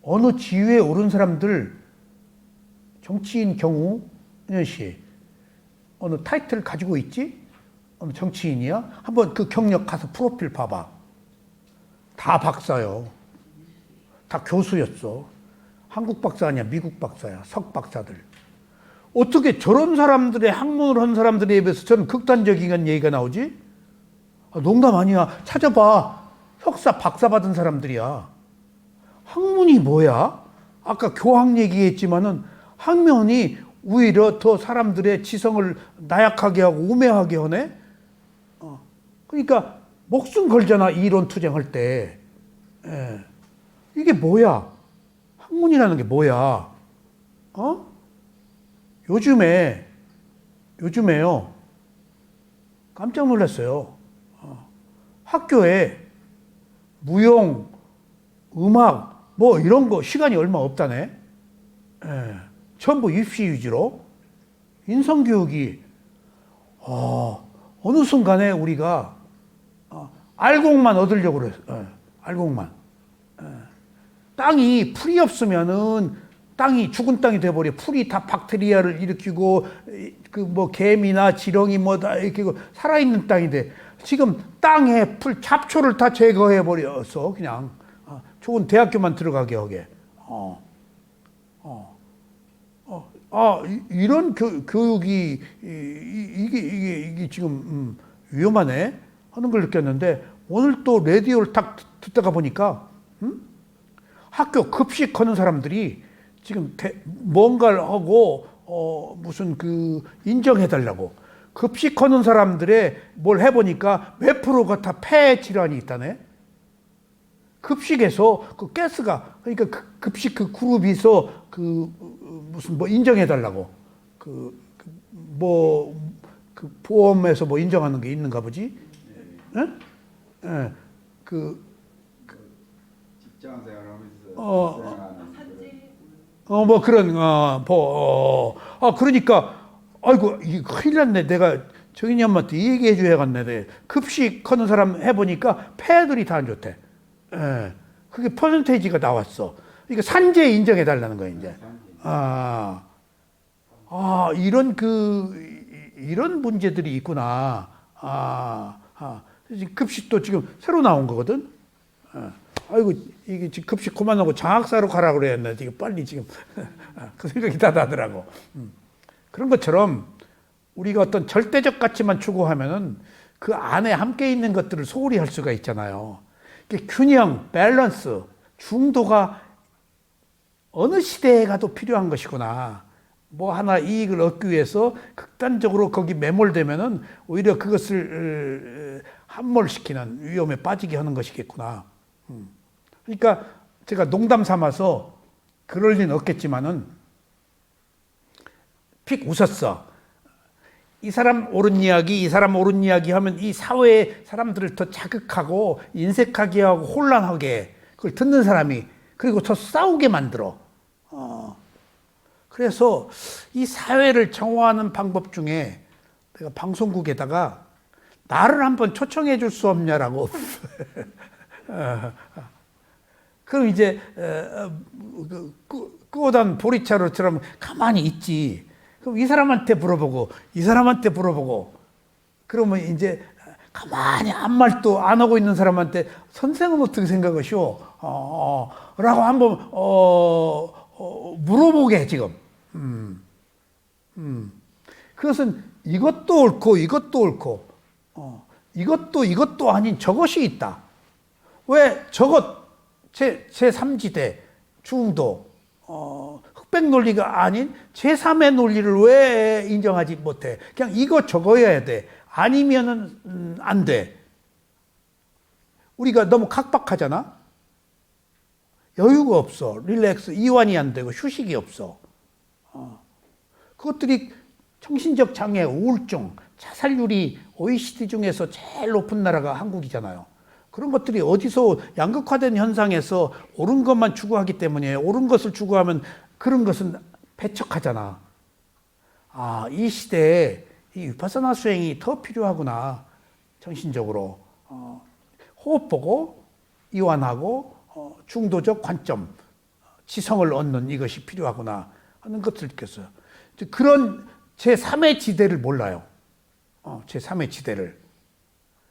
어느 지위에 오른 사람들 정치인 경우 은현 씨 어느 타이틀 가지고 있지? 어느 정치인이야? 한번 그 경력 가서 프로필 봐봐. 다 박사요. 다 교수였어. 한국 박사 아니야, 미국 박사야. 석 박사들. 어떻게 저런 사람들의 학문을 한 사람들에 비해서 저런 극단적인 얘기가 나오지? 농담 아니야. 찾아봐. 석사, 박사 받은 사람들이야. 학문이 뭐야? 아까 교학 얘기했지만은 학문이 오히려 더 사람들의 지성을 나약하게 하고 우매하게 하네? 그러니까 목숨 걸잖아, 이론 투쟁할 때. 이게 뭐야? 학문이라는 게 뭐야? 요즘에요. 깜짝 놀랐어요. 학교에 무용, 음악, 뭐 이런 거 시간이 얼마 없다네. 전부 입시 위주로. 인성교육이, 어느 순간에 우리가 알곡만 얻으려고 그랬어요. 알곡만. 땅이 풀이 없으면은 땅이 죽은 땅이 돼버려. 풀이 다 박테리아를 일으키고 개미나 지렁이 다 일으키고 살아있는 땅이 돼. 지금 땅에 풀 잡초를 다 제거해 버렸어. 그냥 좋은 대학교만 들어가게 하게. 이런 교육이 이게 지금 위험하네 하는 걸 느꼈는데 오늘 또 라디오를 딱 듣다가 보니까 학교 급식하는 사람들이 지금 뭔가를 하고 무슨 인정해달라고 급식하는 사람들의 뭘 해보니까 몇 프로가 다 폐 질환이 있다네. 급식에서 가스가 그러니까 급식 그룹에서 무슨 인정해달라고 보험에서 인정하는 게 있는가 보지? 직장 생활하면서 그러니까 아이고 이거 큰일 났네. 내가 정인이 엄마한테 얘기해 줘야겠네. 급식하는 사람 해보니까 폐들이 다 안 좋대. 그게 퍼센테이지가 나왔어. 이거 산재 인정해 달라는 거예요, 이제. 아, 이런 문제들이 있구나. 지금 급식도 지금 새로 나온 거거든. 아이고, 이게 지금 급식 그만하고 장학사로 가라 그랬는데, 지금 빨리 지금, 그 생각이 다 나더라고. 그런 것처럼 우리가 어떤 절대적 가치만 추구하면은 그 안에 함께 있는 것들을 소홀히 할 수가 있잖아요. 균형, 밸런스, 중도가 어느 시대에 가도 필요한 것이구나. 뭐 하나 이익을 얻기 위해서 극단적으로 거기 매몰되면은 오히려 그것을 함몰시키는 위험에 빠지게 하는 것이겠구나. 그러니까 제가 농담 삼아서 그럴 리는 없겠지만은 픽 웃었어. 이 사람 옳은 이야기, 이 사람 옳은 이야기 하면 이 사회의 사람들을 더 자극하고 인색하게 하고 혼란하게 그걸 듣는 사람이 그리고 더 싸우게 만들어. 그래서 이 사회를 정화하는 방법 중에 내가 방송국에다가 나를 한번 초청해 줄 수 없냐라고. 그럼 이제 끄어단 보리차로처럼 가만히 있지. 그럼 이 사람한테 물어보고 이 사람한테 물어보고 그러면 이제 가만히 아무 말도 안 하고 있는 사람한테 선생은 어떻게 생각하시오? 라고 한번 물어보게 지금. 그것은 이것도 옳고 이것도 옳고 이것도 아닌 저것이 있다. 왜 저것 제3지대 중도 흑백 논리가 아닌 제3의 논리를 왜 인정하지 못해? 그냥 이거 저거여야 돼. 아니면은 안 돼. 우리가 너무 각박하잖아. 여유가 없어. 릴렉스, 이완이 안 되고 휴식이 없어. 그것들이 정신적 장애, 우울증, 자살률이 OECD 중에서 제일 높은 나라가 한국이잖아요. 그런 것들이 어디서 양극화된 현상에서 옳은 것만 추구하기 때문에 옳은 것을 추구하면 그런 것은 배척하잖아. 이 시대에 이 위파사나 수행이 더 필요하구나. 정신적으로. 호흡 보고 이완하고 중도적 관점, 지성을 얻는 이것이 필요하구나 하는 것을 느꼈어요. 그런 제3의 지대를 몰라요. 제3의 지대를.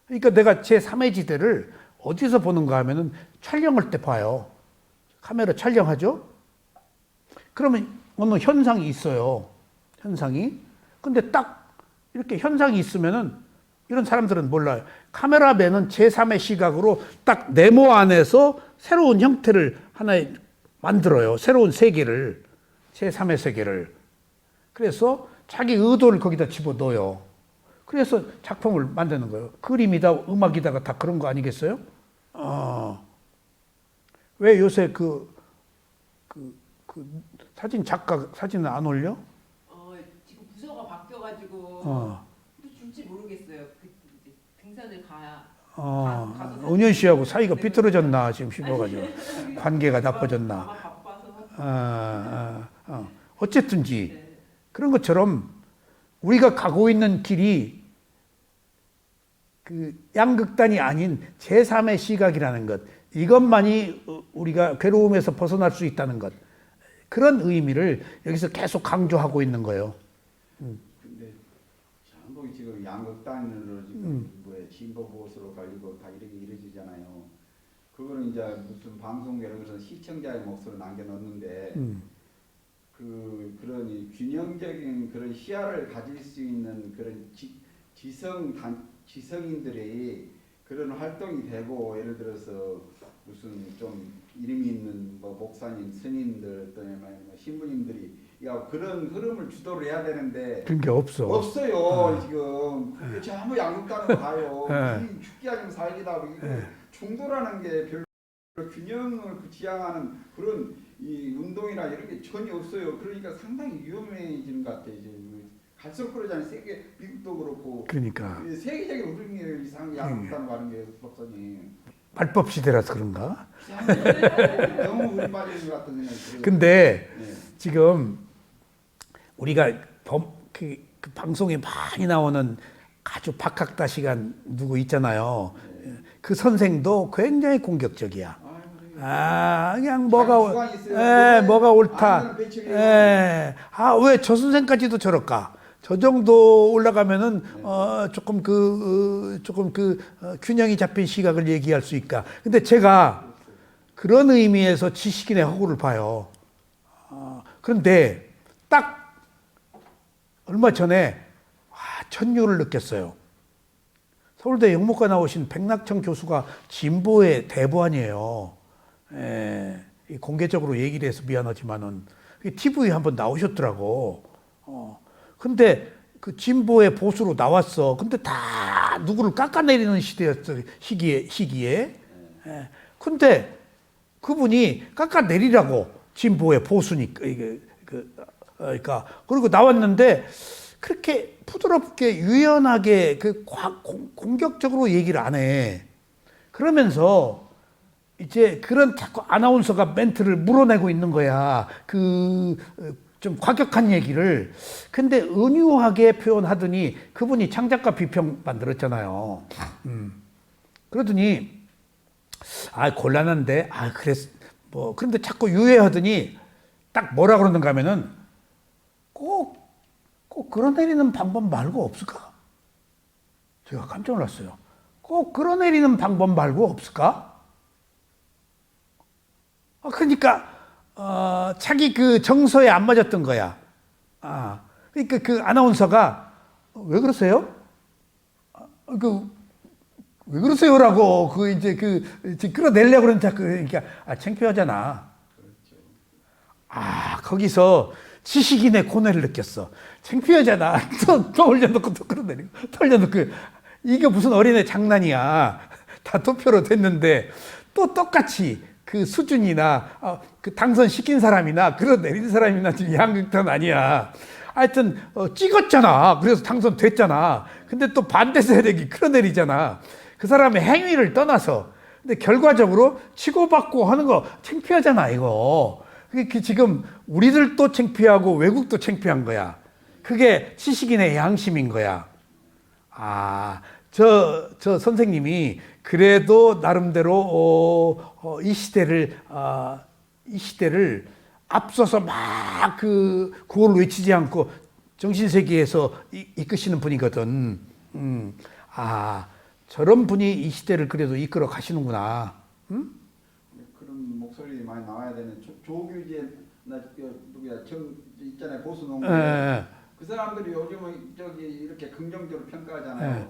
그러니까 내가 제3의 지대를 어디서 보는가 하면은 촬영할 때 봐요. 카메라 촬영하죠? 그러면 어느 현상이 있어요. 현상이. 근데 딱 이렇게 현상이 있으면은 이런 사람들은 몰라요. 카메라맨은 제3의 시각으로 딱 네모 안에서 새로운 형태를 하나의 만들어요. 새로운 세계를. 제3의 세계를. 그래서 자기 의도를 거기다 집어넣어요. 그래서 작품을 만드는 거예요. 그림이다, 음악이다가 다 그런 거 아니겠어요? 왜 요새 그 사진 작가 사진을 안 올려? 지금 부서가 바뀌어가지고 줄지 모르겠어요. 등산을 가야. 은현 씨하고 사이가 삐뚤어졌나 지금 싶어가지고 관계가 나빠졌나. 바빠서. 어쨌든지 네. 그런 것처럼 우리가 가고 있는 길이 그 양극단이 아닌 제3의 시각이라는 것, 이것만이 우리가 괴로움에서 벗어날 수 있다는 것, 그런 의미를 여기서 계속 강조하고 있는 거예요. 근데 한국이 지금 양극단으로 지금 진보 보수로 갈리고 다 이러지잖아요. 그거는 이제 무슨 방송 이런 것은 시청자의 몫으로 남겨놓는데 그런 이 균형적인 그런 시야를 가질 수 있는 그런 지성인들이 그런 활동이 되고, 예를 들어서 무슨 좀 이름이 있는 뭐 목사님, 스님들 또는 뭐 신부님들이 그런 흐름을 주도를 해야 되는데 그런 게 없어요. 지금 전부 양극단으로 가요. 죽기 아니면 살기다. 중도라는 게 별로 균형을 지향하는 그런 이 운동이나 이런 게 전혀 없어요. 그러니까 상당히 위험해지는 것 같아요. 이제 갈수록 그러잖아요. 세계 미국도 그렇고. 그러니까 세계적인 흐름이에요. 이상 양극단으로 가는 게 박사님. 말법 시대라서 그런가? 너무 우리 빠지는 것 같은 생각이 들어요. 근데 지금 우리가 그 방송에 많이 나오는 아주 박학다식한 누구 있잖아요. 그 선생도 굉장히 공격적이야. 그냥 주관이 있어요. 뭐가 옳다. 아니면 배척이에요. 왜 저 선생까지도 저럴까? 저 정도 올라가면은 조금 균형이 잡힌 시각을 얘기할 수 있까. 근데 제가 그런 의미에서 지식인의 허구를 봐요. 그런데 딱 얼마 전에 천류를 느꼈어요. 서울대 영문과 나오신 백낙천 교수가 진보의 대부안이에요. 공개적으로 얘기를 해서 미안하지만은 TV에 한번 나오셨더라고. 근데 그 진보의 보수로 나왔어. 근데 다 누구를 깎아내리는 시기에. 근데 그분이 깎아내리라고 진보의 보수니까 그러니까 그리고 나왔는데 그렇게 부드럽게 유연하게 공격적으로 얘기를 안 해. 그러면서 이제 그런 자꾸 아나운서가 멘트를 물어내고 있는 거야. 좀 과격한 얘기를. 근데 은유하게 표현하더니 그분이 창작가 비평 만들었잖아요. 그러더니 곤란한데 그런데 자꾸 유예하더니 딱 뭐라 그러는가 하면은 꼭 끌어내리는 방법 말고 없을까? 제가 깜짝 놀랐어요. 꼭 끌어내리는 방법 말고 없을까? 그러니까 자기 그 정서에 안 맞았던 거야. 그러니까 그 아나운서가 왜 그러세요? 왜 그러세요라고 이제 끌어내려고 그러는 자꾸 그러니까 창피하잖아. 거기서 지식인의 고뇌를 느꼈어. 창피하잖아. 또 올려놓고 또 끌어내리고 또 올려놓고 이게 무슨 어린애 장난이야. 다 투표로 됐는데 또 똑같이 그 수준이나 그 당선시킨 사람이나 끌어내린 사람이나 지금 양극단 아니야. 하여튼 찍었잖아. 그래서 당선됐잖아. 근데 또 반대 세력이 끌어내리잖아. 그 사람의 행위를 떠나서. 근데 결과적으로 치고받고 하는 거 창피하잖아 이거. 그게 지금 우리들도 창피하고 외국도 창피한 거야. 그게 지식인의 양심인 거야. 저 선생님이 그래도 나름대로 이 시대를 앞서서 막 구호를 외치지 않고 정신세계에서 이끄시는 분이거든. 저런 분이 이 시대를 그래도 이끌어 가시는구나. 응? 그런 목소리 많이 나와야 되는 조규재 누구야 있잖아요 보수 농구. 그 사람들이 요즘은 이렇게 긍정적으로 평가하잖아요.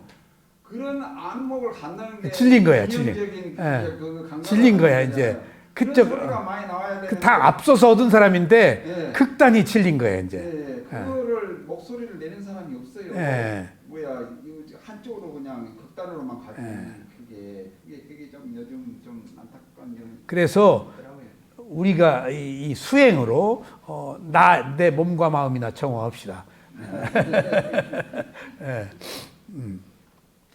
그런 안목을 갖는 게 질린 거야, 질린 거야 이제. 그쪽 많이 나와야 되는 다 앞서서 얻은 사람인데 극단이 질린 거야 이제. 그거를 목소리를 내는 사람이 없어요. 한쪽으로 그냥 극단으로만 가지. 그게 좀 요즘 좀 안타까운 점. 그래서 우리가 이 수행으로 내 몸과 마음이나 정화합시다.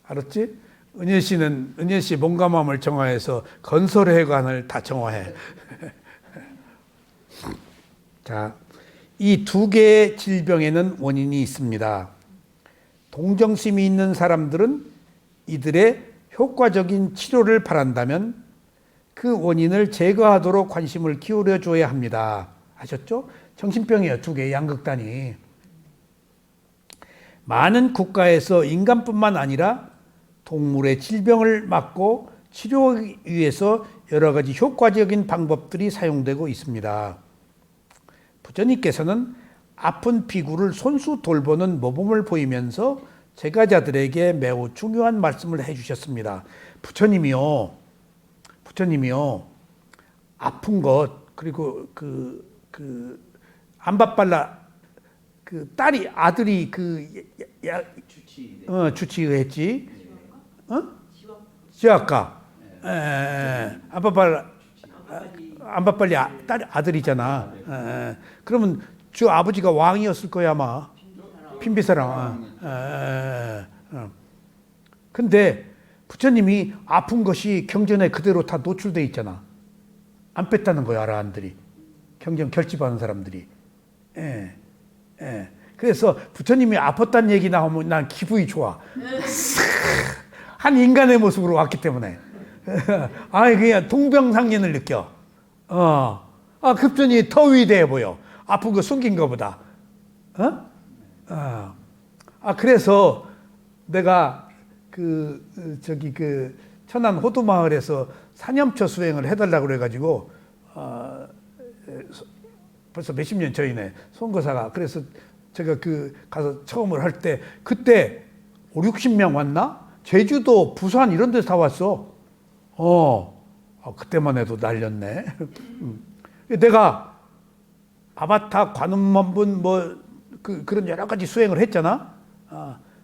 알았지? 은현 씨 몸과 마음을 정화해서 건설회관을 다 정화해. 자, 이 두 개의 질병에는 원인이 있습니다. 동정심이 있는 사람들은 이들의 효과적인 치료를 바란다면 그 원인을 제거하도록 관심을 기울여 줘야 합니다. 아셨죠? 정신병이에요. 두 개의 양극단이. 많은 국가에서 인간뿐만 아니라 동물의 질병을 막고 치료하기 위해서 여러 가지 효과적인 방법들이 사용되고 있습니다. 부처님께서는 아픈 피구를 손수 돌보는 모범을 보이면서 제가자들에게 매우 중요한 말씀을 해주셨습니다. 부처님이요 아픈 것 그리고 안바빨라 딸이 아들이 주치의했지. 지아까 안바빨리 딸 아들이잖아. 그러면 주 아버지가 왕이었을 거야 아마. 핀비사랑. 근데 부처님이 아픈 것이 경전에 그대로 다 노출돼 있잖아. 안 뺐다는 거야 아라한들이. 경전 결집하는 사람들이. 그래서 부처님이 아팠다는 얘기 나오면 난 기분이 좋아. 한 인간의 모습으로 왔기 때문에. 아니, 그냥 동병상련을 느껴. 급전이 더 위대해 보여. 아픈 거 숨긴 거보다. 그래서 내가 천안 호두마을에서 사념초 수행을 해달라고 그래가지고, 벌써 몇십 년 전이네, 선거사가. 그래서 제가 가서 처음을 할 때, 그때 5, 60명 왔나? 제주도, 부산 이런 데서 다 왔어. 그때만 해도 날렸네. 내가 아바타, 관음법문 그런 여러 가지 수행을 했잖아.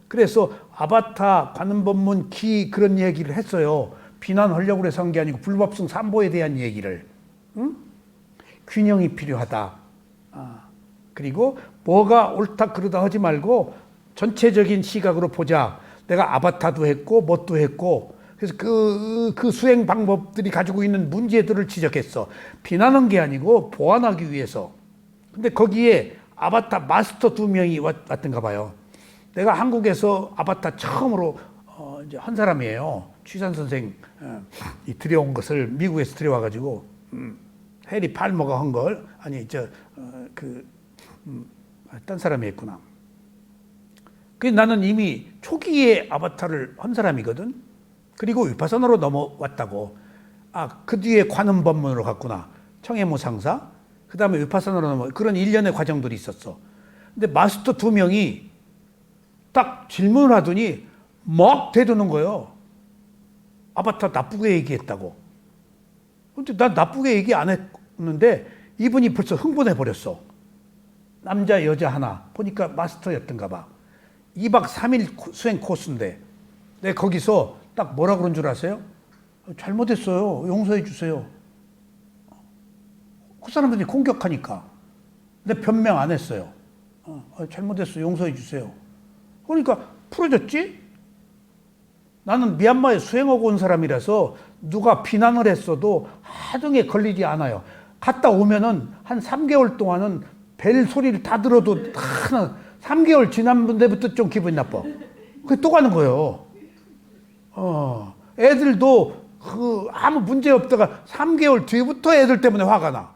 그래서 아바타, 관음법문, 기 그런 얘기를 했어요. 비난하려고 해서 한 게 아니고 불법성 삼보에 대한 얘기를. 균형이 필요하다. 그리고 뭐가 옳다 그러다 하지 말고 전체적인 시각으로 보자. 내가 아바타도 했고 뭣도 했고, 그래서 그 수행 방법들이 가지고 있는 문제들을 지적했어. 비난한 게 아니고 보완하기 위해서. 근데 거기에 아바타 마스터 2명이 왔던가 봐요. 내가 한국에서 아바타 처음으로 이제 한 사람이에요. 취산 선생이 들여온 것을 미국에서 들여와가지고 해리 팔머가 한 걸, 아니 딴 사람이 했구나. 그래서 나는 이미 초기에 아바타를 한 사람이거든. 그리고 위파사나로 넘어왔다고. 그 뒤에 관음법문으로 갔구나. 청해모 상사. 그 다음에 위파사나로 넘어. 그런 일련의 과정들이 있었어. 근데 마스터 2명이 딱 질문을 하더니 막 대드는 거예요. 아바타 나쁘게 얘기했다고. 근데 난 나쁘게 얘기 안 했는데 이분이 벌써 흥분해 버렸어. 남자 여자 하나. 보니까 마스터였던가 봐. 2박 3일 수행 코스인데 내가 거기서 딱 뭐라 그런 줄 아세요? 잘못했어요. 용서해 주세요. 그 사람들이 공격하니까. 근데 변명 안 했어요. 잘못했어요. 용서해 주세요. 그러니까 풀어졌지? 나는 미얀마에 수행하고 온 사람이라서 누가 비난을 했어도 하등에 걸리지 않아요. 갔다 오면은 한 3개월 동안은 벨 소리를 다 들어도 다 3개월 지난 데부터 좀 기분이 나빠. 그게 또 가는 거예요. 애들도 아무 문제 없다가 3개월 뒤부터 애들 때문에 화가 나.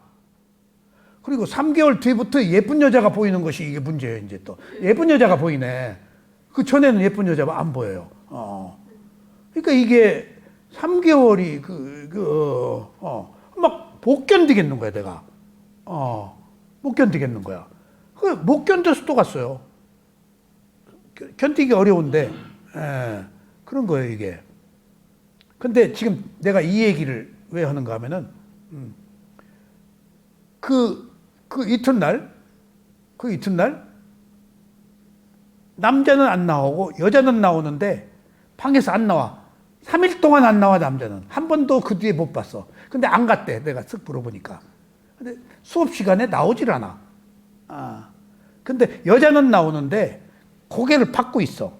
그리고 3개월 뒤부터 예쁜 여자가 보이는 것이 이게 문제예요. 이제 또 예쁜 여자가 보이네. 그 전에는 예쁜 여자가 안 보여요. 그러니까 이게 3개월이 막 못 견디겠는 거야, 내가. 못 견디겠는 거야. 못 견뎌서 또 갔어요. 견디기 어려운데, 그런 거예요, 이게. 근데 지금 내가 이 얘기를 왜 하는가 하면은, 그 이튿날, 남자는 안 나오고 여자는 나오는데 방에서 안 나와. 3일 동안 안 나와, 남자는. 한 번도 그 뒤에 못 봤어. 근데 안 갔대, 내가 쓱 물어보니까. 근데 수업 시간에 나오질 않아. 근데 여자는 나오는데 고개를 받고 있어.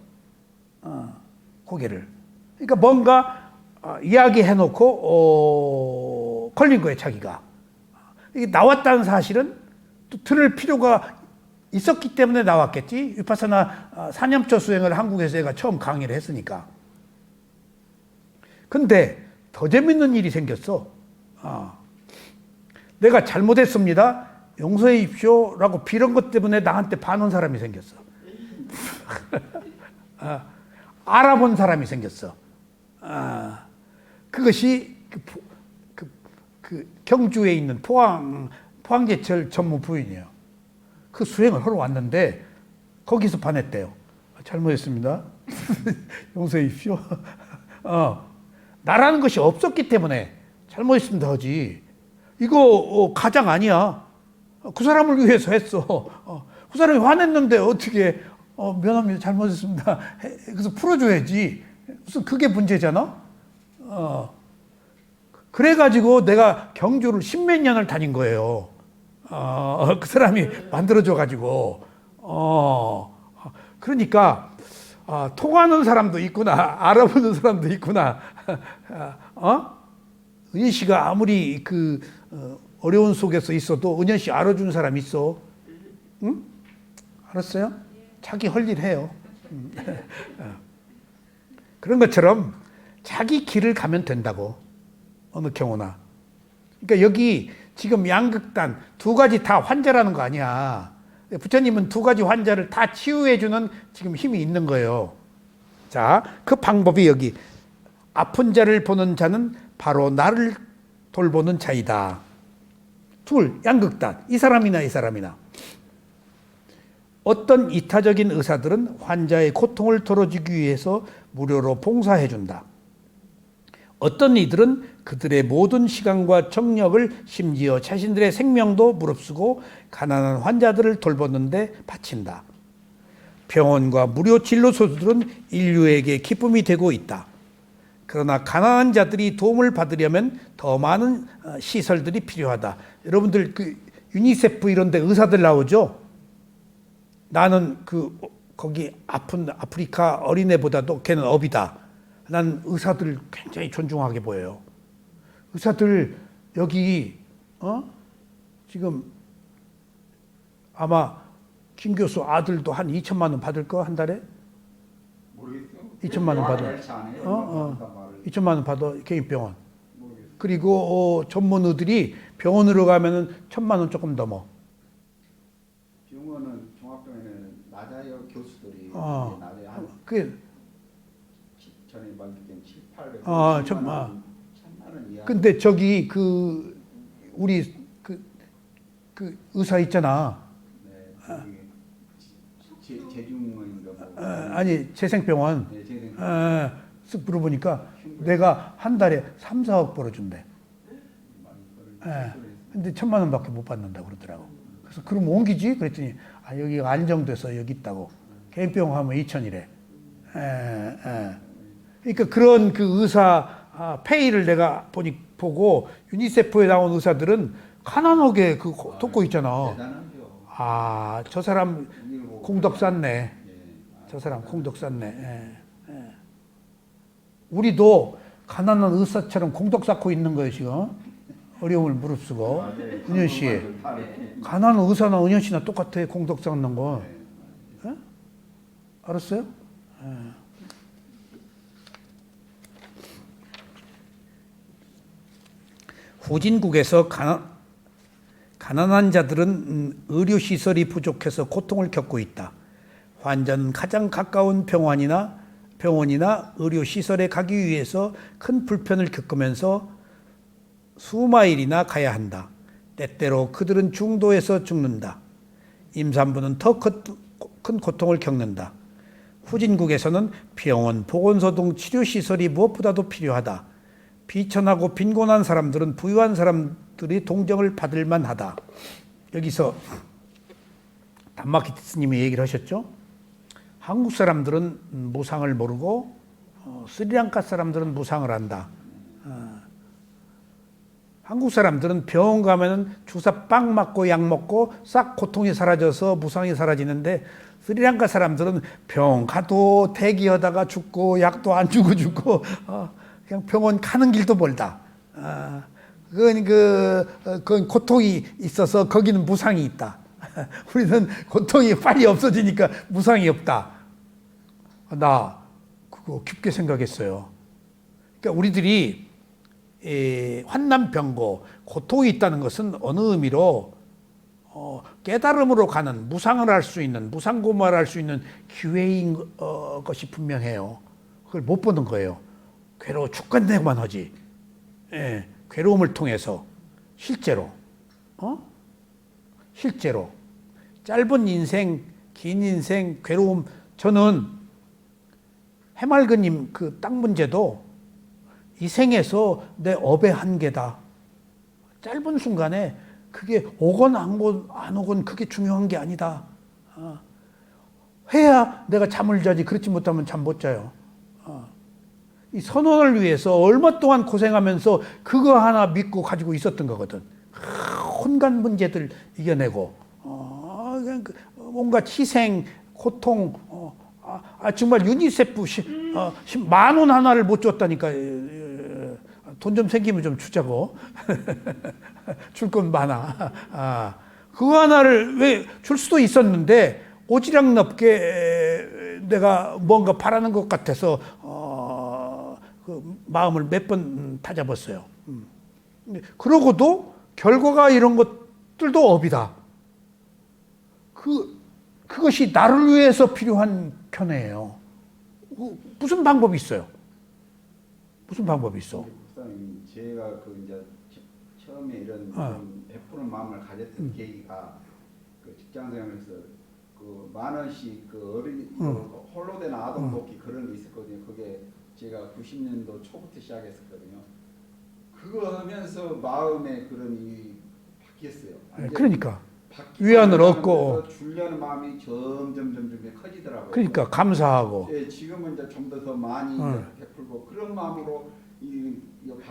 고개를. 그러니까 뭔가 이야기해놓고 걸린 거예요, 자기가. 이게 나왔다는 사실은 또 들을 필요가 있었기 때문에 나왔겠지. 위파사나 사념초 수행을 한국에서 얘가 처음 강의를 했으니까. 근데 더 재밌는 일이 생겼어. 내가 잘못했습니다. 용서해 주십시오라고 빌은 것 때문에 나한테 반한 사람이 생겼어. 알아본 사람이 생겼어. 그것이 경주에 있는 포항제철 전문 부인이에요. 그 수행을 하러 왔는데 거기서 반했대요. 잘못했습니다. 용서해 주십시오. 나라는 것이 없었기 때문에 잘못했습니다 하지. 이거 가장 아니야. 그 사람을 위해서 했어. 그 사람이 화냈는데 어떻게 미안합니다. 잘못했습니다. 그래서 풀어줘야지. 무슨 그게 문제잖아. 그래가지고 내가 경주를 10몇 년을 다닌 거예요. 그 사람이 만들어줘가지고. 그러니까 통하는 사람도 있구나. 알아보는 사람도 있구나. 은희 씨가 아무리 어려운 속에서 있어도 은현 씨 알아주는 사람 있어. 응? 알았어요? 자기 할 일 해요. 그런 것처럼 자기 길을 가면 된다고. 어느 경우나. 그러니까 여기 지금 양극단 두 가지 다 환자라는 거 아니야. 부처님은 두 가지 환자를 다 치유해주는 지금 힘이 있는 거예요. 자, 그 방법이 여기. 아픈 자를 보는 자는 바로 나를 돌보는 자이다. 둘, 양극단. 이 사람이나 이 사람이나. 어떤 이타적인 의사들은 환자의 고통을 덜어주기 위해서 무료로 봉사해준다. 어떤 이들은 그들의 모든 시간과 정력을 심지어 자신들의 생명도 무릅쓰고 가난한 환자들을 돌보는데 바친다. 병원과 무료 진료소들은 인류에게 기쁨이 되고 있다. 그러나 가난한 자들이 도움을 받으려면 더 많은 시설들이 필요하다. 여러분들 그 유니세프 이런 데 의사들 나오죠? 나는 거기 아픈 아프리카 어린애보다도 걔는 업이다. 난 의사들 굉장히 존중하게 보여요. 의사들 여기 지금 아마 김 교수 아들도 한 2천만 원 받을 거 한 달에? 모르겠어요. 2천만 원 받아. 2천만 원 받아 개인병원. 모르겠어요. 그리고 전문의들이 병원으로 가면은 1,000만 원 조금 넘어. 병원은 종합병원에는 낮아요. 교수들이 낮아요. 한 그 전에 말했던 7, 800. 1,000만 원 이하. 근데 저기 우리 그 의사 있잖아. 네. 제중인가 뭐. 아니 재생병원. 네, 재생. 쓱 물어보니까 내가 한 달에 3, 4억 벌어준대. 근데 1,000만 원밖에 못 받는다 그러더라고. 그래서 그럼 옮기지? 그랬더니 여기가 안정돼서 여기 있다고. 개인병원 하면 2천이래. 그러니까 그런 그 의사 페이를 내가 보고 유니세프에 나온 의사들은 가난하게 돕고 있잖아. 대단하죠. 저 사람 공덕 쌌네. 저 사람 공덕 쌌네. 우리도 가난한 의사처럼 공덕 쌓고 있는 거예요 지금. 어려움을 무릅쓰고. 은현 씨, 가난한 의사나 은현 씨나 똑같아. 공덕 쌓는 거. 알았어요? 후진국에서 가난한 자들은 의료시설이 부족해서 고통을 겪고 있다. 환자는 가장 가까운 병원이나 의료시설에 가기 위해서 큰 불편을 겪으면서 수마일이나 가야 한다. 때때로 그들은 중도에서 죽는다. 임산부는 더 큰 고통을 겪는다. 후진국에서는 병원, 보건소 등 치료시설이 무엇보다도 필요하다. 비천하고 빈곤한 사람들은 부유한 사람들이 동정을 받을 만하다. 여기서 담마키트 스님이 얘기를 하셨죠. 한국 사람들은 무상을 모르고 스리랑카 사람들은 무상을 안다. 한국 사람들은 병원 가면은 주사 빵 맞고 약 먹고 싹 고통이 사라져서 무상이 사라지는데 스리랑카 사람들은 병원 가도 대기하다가 죽고 약도 안 주고 죽고 그냥 병원 가는 길도 멀다. 그건 고통이 있어서 거기는 무상이 있다. 우리는 고통이 빨리 없어지니까 무상이 없다. 나 그거 깊게 생각했어요. 그러니까 우리들이 환난병고 고통이 있다는 것은 어느 의미로 깨달음으로 가는 무상을 할 수 있는 무상고마를 할 수 있는 기회인 것이 분명해요. 그걸 못 보는 거예요. 괴로워 죽겠네만 하지. 괴로움을 통해서 실제로 실제로 짧은 인생, 긴 인생, 괴로움. 저는 해맑은님 그 땅 문제도 이 생에서 내 업의 한계다. 짧은 순간에 그게 오건 안 오건 그게 중요한 게 아니다. 해야 내가 잠을 자지. 그렇지 못하면 잠 못 자요. 이 선언을 위해서 얼마 동안 고생하면서 그거 하나 믿고 가지고 있었던 거거든. 온갖 문제들 이겨내고 뭔가 희생, 고통, 정말 유니세프 10,000원 하나를 못 줬다니까. 돈 좀 생기면 좀 주자고. 줄 건 많아. 그거 하나를 왜 줄 수도 있었는데 오지랖 넓게 내가 뭔가 바라는 것 같아서 그 마음을 몇 번 다잡았어요. 그러고도 결과가 이런 것들도 업이다. 그것이 나를 위해서 필요한 견해예요. 무슨 방법이 있어요? 무슨 방법이 있어? 목사님, 제가 그 이제 처음에 이런 베푸는 마음을 가졌던 계기가 그 직장생활에서 그 10,000원씩 그 어린 그 홀로 된 아동 돕기 그런 게 있었거든요. 그게 제가 90년도 초부터 시작했었거든요. 그거 하면서 마음에 그런 이 바뀌었어요. 그러니까 위안을 얻고 주려는 마음이 점점 커지더라고요. 그러니까 감사하고 예, 지금은 이제 좀 더 많이 베풀고 그런 마음으로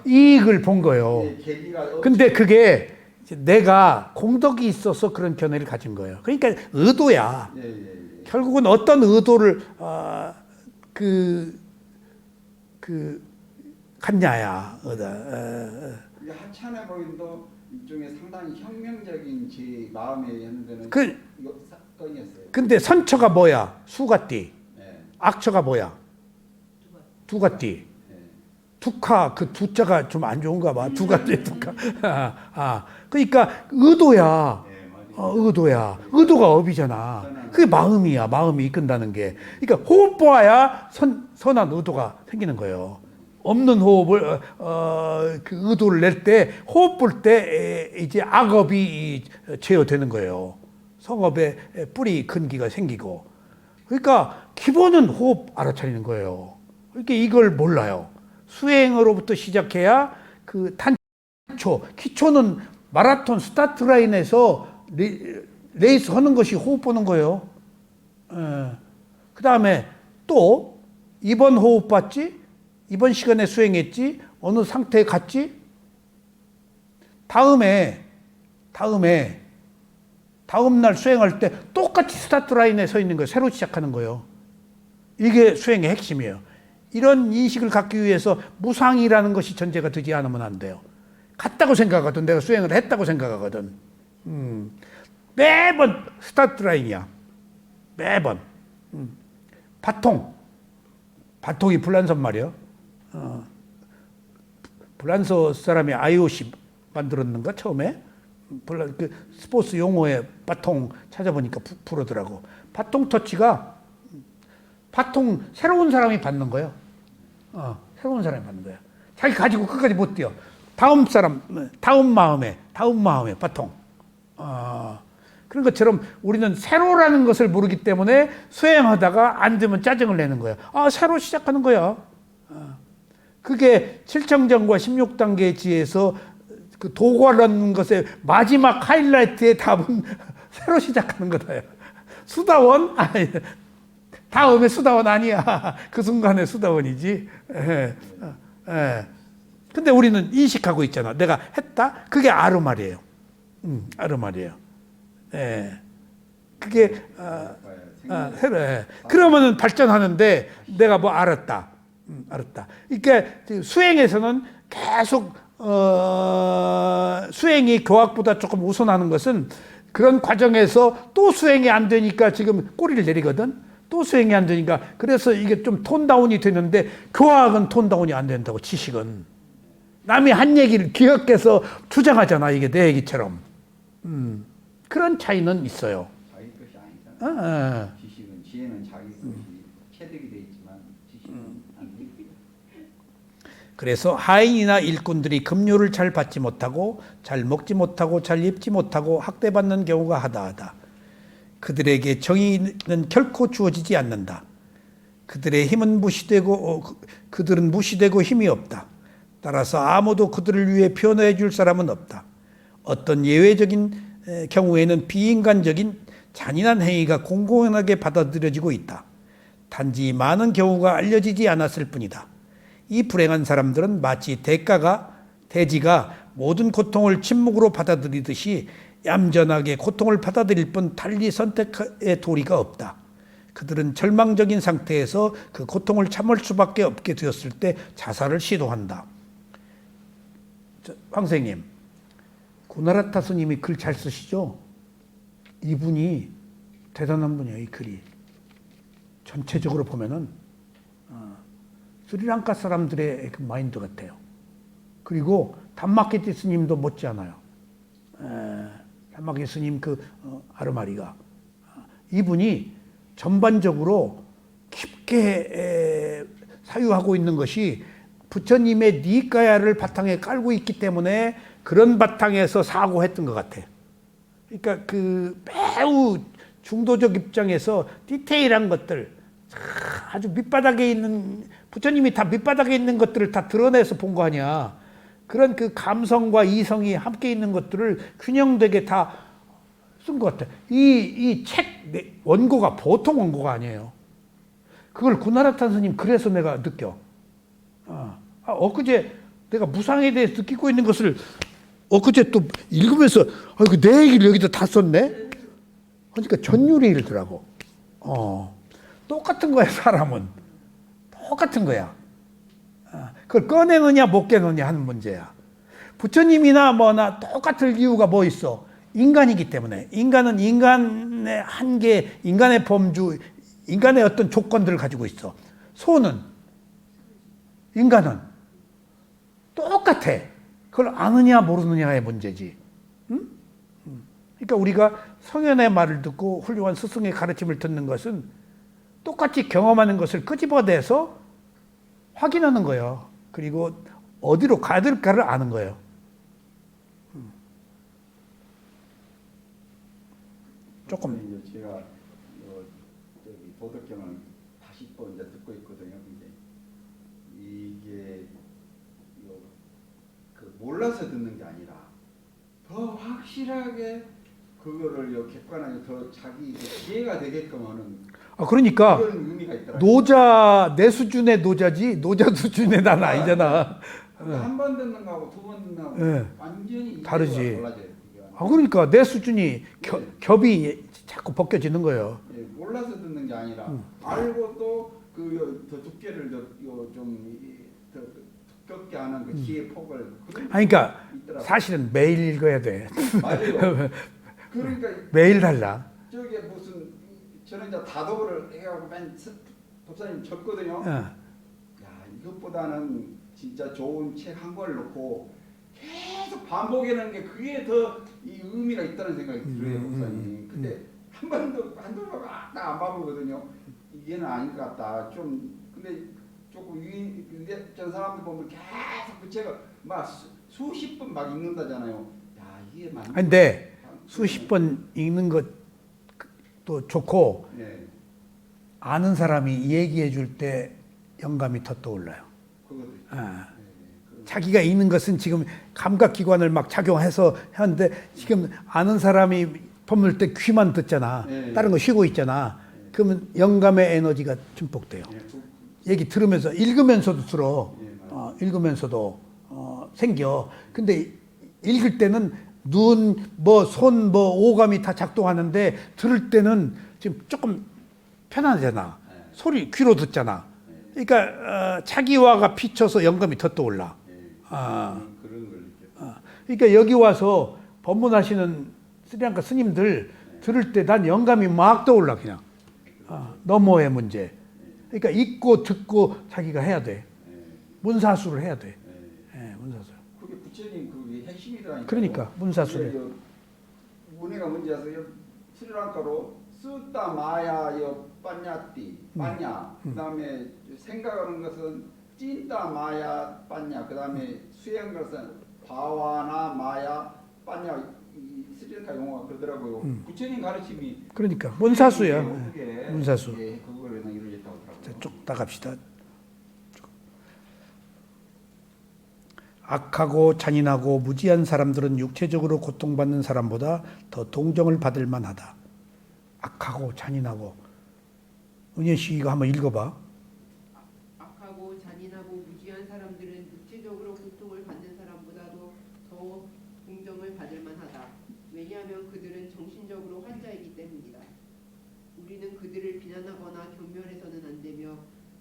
이익을 본 거예요. 예, 계기가 근데 그게 내가 공덕이 있어서 그런 견해를 가진 거예요. 그러니까 의도야. 예. 결국은 어떤 의도를 갖냐야. 이게 하찮아 보인도 일종의 상당히 혁명적인 제 마음에 했는데는 사건이었어요. 근데 선처가 뭐야? 수가띠. 예. 악처가 뭐야? 두가띠. 두카 그 두자가 좀 안 좋은가 봐. 두가띠 두카. 그러니까 의도야. 의도야. 의도가 업이잖아. 그게 마음이야. 마음이 이끈다는 게. 그러니까 호흡 보아야 선한 의도가 생기는 거예요. 없는 호흡을 그 의도를 낼 때 호흡 볼 때 이제 악업이 제어되는 거예요. 성업의 뿌리 근기가 생기고. 그러니까 기본은 호흡 알아차리는 거예요. 그러니까 이걸 몰라요. 수행으로부터 시작해야 그 단초, 기초는 마라톤 스타트 라인에서 레이스 하는 것이 호흡 보는 거예요. 그 다음에 또 이번 호흡 봤지? 이번 시간에 수행했지? 어느 상태에 갔지? 다음 날 수행할 때 똑같이 스타트 라인에 서 있는 거예요. 새로 시작하는 거예요. 이게 수행의 핵심이에요. 이런 인식을 갖기 위해서 무상이라는 것이 전제가 되지 않으면 안 돼요. 갔다고 생각하거든. 내가 수행을 했다고 생각하거든. 매번 스타트 라인이야. 매번. 바통이 불란서 말이야. 불란서 사람이 IOC 만들었는가 처음에? 그 스포츠 용어에 바통 찾아보니까 부르더라고. 바통 터치가 새로운 사람이 받는 거예요. 새로운 사람이 받는 거야. 자기 가지고 끝까지 못 뛰어. 다음 마음에 바통. 그런 것처럼 우리는 새로라는 것을 모르기 때문에 수행하다가 안 되면 짜증을 내는 거야. 새로 시작하는 거야. 그게 7청정과 16단계의 지혜에서 그 도과라는 것의 마지막 하이라이트의 답은 새로 시작하는 거다. 수다원? 다음에 수다원 아니야. 그 순간에 수다원이지. 근데 우리는 인식하고 있잖아. 내가 했다? 그게 아르말이에요. 아르말이에요. 그게, 새로 해. 그러면은 발전하는데 내가 뭐 알았다. 그러니까 수행에서는 계속, 수행이 교학보다 조금 우선하는 것은 그런 과정에서 또 수행이 안 되니까 지금 꼬리를 내리거든. 또 수행이 안 되니까. 그래서 이게 좀 톤다운이 되는데 교학은 톤다운이 안 된다고, 지식은. 남이 한 얘기를 기억해서 주장하잖아. 이게 내 얘기처럼. 그런 차이는 있어요. 자기 것이 아니잖아. 지혜는 자기 것이 체득이 돼 있지만 지식은 안 돼. 그래서 하인이나 일꾼들이 급료를 잘 받지 못하고 잘 먹지 못하고 잘 입지 못하고 학대받는 경우가 하다하다. 그들에게 정의는 결코 주어지지 않는다. 그들의 힘은 무시되고 그들은 무시되고 힘이 없다. 따라서 아무도 그들을 위해 변호해 줄 사람은 없다. 어떤 예외적인 경우에는 비인간적인 잔인한 행위가 공공연하게 받아들여지고 있다. 단지 많은 경우가 알려지지 않았을 뿐이다. 이 불행한 사람들은 마치 돼지가 모든 고통을 침묵으로 받아들이듯이 얌전하게 고통을 받아들일 뿐 달리 선택의 도리가 없다. 그들은 절망적인 상태에서 그 고통을 참을 수밖에 없게 되었을 때 자살을 시도한다. 황 선생님, 구나라타 스님이 글 잘 쓰시죠? 이분이 대단한 분이에요. 이 글이 전체적으로 보면은 스리랑카 사람들의 그 마인드 같아요. 그리고 담마키티 스님도 못지않아요. 담마키티 스님 아르마리가 이분이 전반적으로 깊게 사유하고 있는 것이 부처님의 니까야를 바탕에 깔고 있기 때문에 그런 바탕에서 사고했던 것 같아요. 그러니까 매우 중도적 입장에서 디테일한 것들, 아주 밑바닥에 있는, 부처님이 다 밑바닥에 있는 것들을 다 드러내서 본 거 아니야. 그런 감성과 이성이 함께 있는 것들을 균형되게 다 쓴 것 같아. 이 책 원고가 보통 원고가 아니에요. 그걸 구나라탄 스님 그래서 내가 느껴. 엊그제 내가 무상에 대해서 느끼고 있는 것을 엊그제 또 읽으면서 내 얘기를 여기다 다 썼네? 그러니까 전율이더라고. 똑같은 거야, 사람은. 똑같은 거야. 그걸 꺼내느냐 못 꺼내느냐 하는 문제야. 부처님이나 뭐나 똑같을 이유가 뭐 있어? 인간이기 때문에. 인간은 인간의 한계, 인간의 범주, 인간의 어떤 조건들을 가지고 있어. 소는, 인간은 똑같아. 그걸 아느냐 모르느냐의 문제지. 응? 그러니까 우리가 성현의 말을 듣고 훌륭한 스승의 가르침을 듣는 것은 똑같이 경험하는 것을 끄집어내서 확인하는 거예요. 그리고 어디로 가야 될까를 아는 거예요. 조금 이제 제가 도덕경을 다시 또 이제 듣고 있거든요. 근데 이게 몰라서 듣는 게 아니라 더 확실하게 그거를 객관하게 더 자기 이해가 되게끔 하는 그러니까 그런 의미가 있더라고요. 노자 내 수준의 노자지 노자 수준의 나는 아니잖아. 한 번 듣는 거하고 두 번 듣는 거하고 네. 완전히 다르지. 달라져요. 그러니까 내 수준이 겹이 자꾸 벗겨지는 거예요. 예, 몰라서 듣는 게 아니라 알고 또 더 두께를 더 두껍게 하는 그 지혜 폭을 그러니까 있더라고요. 사실은 매일 읽어야 돼. 맞아요. 그러니까 매일 달라. 저게 무슨 저는 이제 다도를 해가지고 맨 법사님 쳤거든요. 야 이것보다는 진짜 좋은 책 한 권 놓고 계속 반복하는 게 그게 더 이 의미가 있다는 생각이 들어요, 법사님. 근데 한 번도 한두 번 안 봐보거든요. 이게는 아닌 것 같다. 좀 근데 조금 전 사람들 보면 계속 그 책을 막 수십 번 막 읽는다잖아요. 야 이게 맞나? 근데 수십 번 읽는 것도 좋고 네. 아는 사람이 얘기해 줄 때 영감이 더 떠올라요. 그것도 자기가 읽는 것은 지금 감각기관을 막 작용해서 하는데 지금 아는 사람이 법물 때 귀만 듣잖아. 다른 거 쉬고 있잖아. 그러면 영감의 에너지가 증폭돼요. 얘기 들으면서 읽으면서도 들어. 읽으면서도 생겨. 근데 읽을 때는 눈, 손, 오감이 다 작동하는데 들을 때는 지금 조금 편하잖아. 소리 귀로 듣잖아. 그러니까 자기화가 비쳐서 영감이 더 떠올라. 그런 걸 그러니까 여기 와서 법문하시는 스리랑카 스님들 들을 때 난 영감이 막 떠올라 그냥. 너머의 문제. 그러니까 읽고 듣고 자기가 해야 돼. 문사수를 해야 돼. 문사수. 그게 부처님 그게 핵심이더라니까. 그러니까 문사수를. 문해가 문제여서 스리랑카로 쓰다 마야 빠냐띠 빠냐. 그다음에 생각하는 것은 찐다 마야 빠냐. 그다음에 수행 것은 바와나 마야 빠냐. 이 스리랑카 용어가 그러더라고요. 부처님 가르침이 그러니까 문사수야. 문사수. 예, 그거를 이루어졌다고 하더라고요. 쭉 나갑시다. 악하고 잔인하고 무지한 사람들은 육체적으로 고통받는 사람보다 더 동정을 받을 만하다. 악하고 잔인하고. 은현 씨 이거 한번 읽어봐. 악하고 잔인하고 무지한 사람들은 육체적으로 고통을 받는 사람보다도 더 동정을 받을 만하다. 왜냐하면 그들은 정신적으로 환자이기 때문이다. 우리는 그들을 비난하거나 경멸해서는 안 되며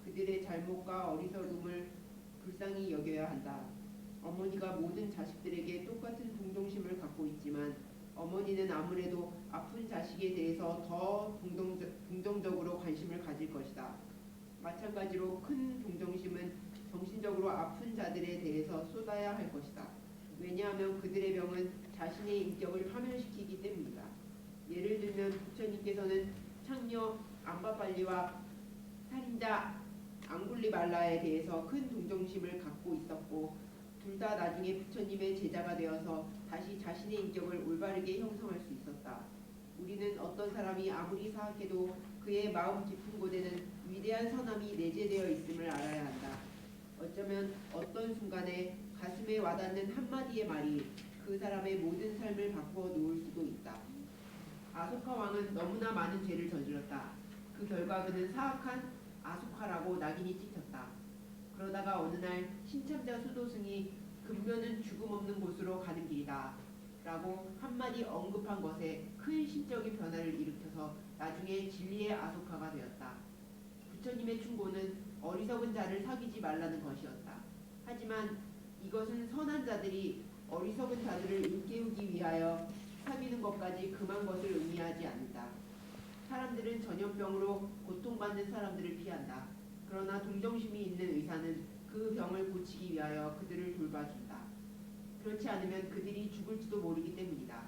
그들의 잘못과 어리석음을 불쌍히 여겨야 한다. 어머니가 모든 자식들에게 똑같은 동정심을 갖고 있지만 어머니는 아무래도 아픈 자식에 대해서 더 긍정적으로 관심을 가질 것이다. 마찬가지로 큰 동정심은 정신적으로 아픈 자들에 대해서 쏟아야 할 것이다. 왜냐하면 그들의 병은 자신의 인격을 파멸시키기 때문이다. 예를 들면 부처님께서는 창녀 암바빨리와 살인자 앙굴리말라에 대해서 큰 동정심을 갖고 있었고 둘 다 나중에 부처님의 제자가 되어서 다시 자신의 인격을 올바르게 형성할 수 있었다. 우리는 어떤 사람이 아무리 사악해도 그의 마음 깊은 곳에는 위대한 선함이 내재되어 있음을 알아야 한다. 어쩌면 어떤 순간에 가슴에 와닿는 한마디의 말이 그 사람의 모든 삶을 바꾸어 놓을 수도 있다. 아소카 왕은 너무나 많은 죄를 저질렀다. 그 결과 그는 사악한 아소카라고 낙인이 찍혔다. 그러다가 어느 날 신참자 수도승이 근면은 죽음 없는 곳으로 가는 길이다 라고 한마디 언급한 것에 큰 심적인 변화를 일으켜서 나중에 진리의 아소카가 되었다. 부처님의 충고는 어리석은 자를 사귀지 말라는 것이었다. 하지만 이것은 선한 자들이 어리석은 자들을 일깨우기 위하여 사귀는 것까지 금한 것을 의미하지 않는다. 사람들은 전염병으로 고통받는 사람들을 피한다. 그러나 동정심이 있는 의사는 그 병을 고치기 위하여 그들을 돌봐준다. 그렇지 않으면 그들이 죽을지도 모르기 때문이다.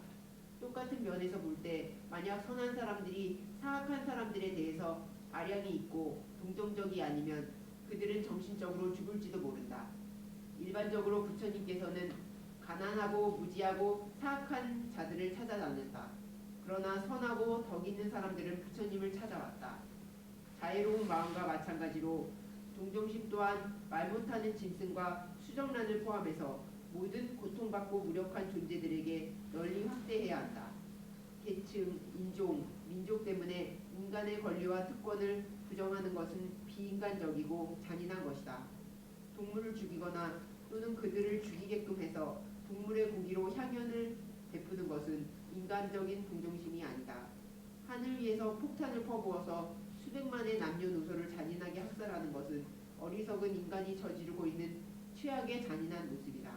똑같은 면에서 볼 때 만약 선한 사람들이 사악한 사람들에 대해서 아량이 있고 동정적이 아니면 그들은 정신적으로 죽을지도 모른다. 일반적으로 부처님께서는 가난하고 무지하고 사악한 자들을 찾아다녔다. 그러나 선하고 덕 있는 사람들은 부처님을 찾아왔다. 자애로운 마음과 마찬가지로 동정심 또한 말 못하는 짐승과 수정란을 포함해서 모든 고통받고 무력한 존재들에게 널리 확대해야 한다. 계층, 인종, 민족 때문에 인간의 권리와 특권을 부정하는 것은 비인간적이고 잔인한 것이다. 동물을 죽이거나 또는 그들을 죽이게끔 해서 동물의 고기로 향연을 베푸는 것은 인간적인 동정심이 아니다. 하늘 위에서 폭탄을 퍼부어서 수백만의 남녀노소를 잔인하게 학살하는 것은 어리석은 인간이 저지르고 있는 최악의 잔인한 모습이다.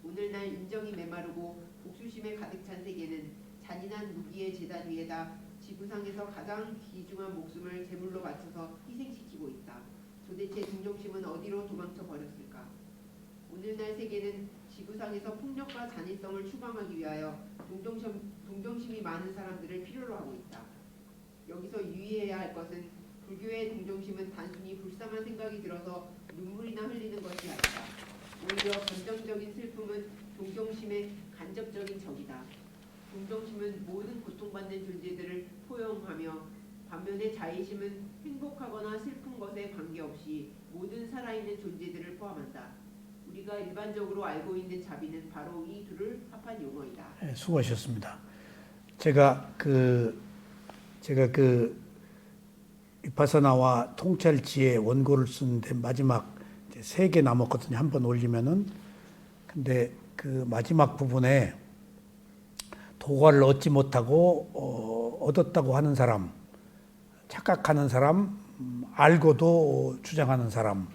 오늘날 인정이 메마르고 복수심에 가득 찬 세계는 잔인한 무기의 제단 위에다 지구상에서 가장 귀중한 목숨을 제물로 바쳐서 희생시키고 있다. 도대체 동정심은 어디로 도망쳐 버렸을까? 오늘날 세계는 지구상에서 폭력과 잔인성을 추방하기 위하여 동정심이 많은 사람들을 필요로 하고 있다. 여기서 유의해야 할 것은 불교의 동정심은 단순히 불쌍한 생각이 들어서 눈물이나 흘리는 것이 아니다. 오히려 감정적인 슬픔은 동정심의 간접적인 적이다. 동정심은 모든 고통받는 존재들을 포용하며 반면에 자애심은 행복하거나 슬픈 것에 관계없이 모든 살아있는 존재들을 포함한다. 우리가 일반적으로 알고 있는 자비는 바로 이 둘을 합한 용어이다. 네, 수고하셨습니다. 제가 그 위파사나와 통찰지의 원고를 쓰는데 마지막 3개 남았거든요. 한번 올리면은. 근데 그 마지막 부분에 도과를 얻지 못하고 얻었다고 하는 사람, 착각하는 사람, 알고도 주장하는 사람,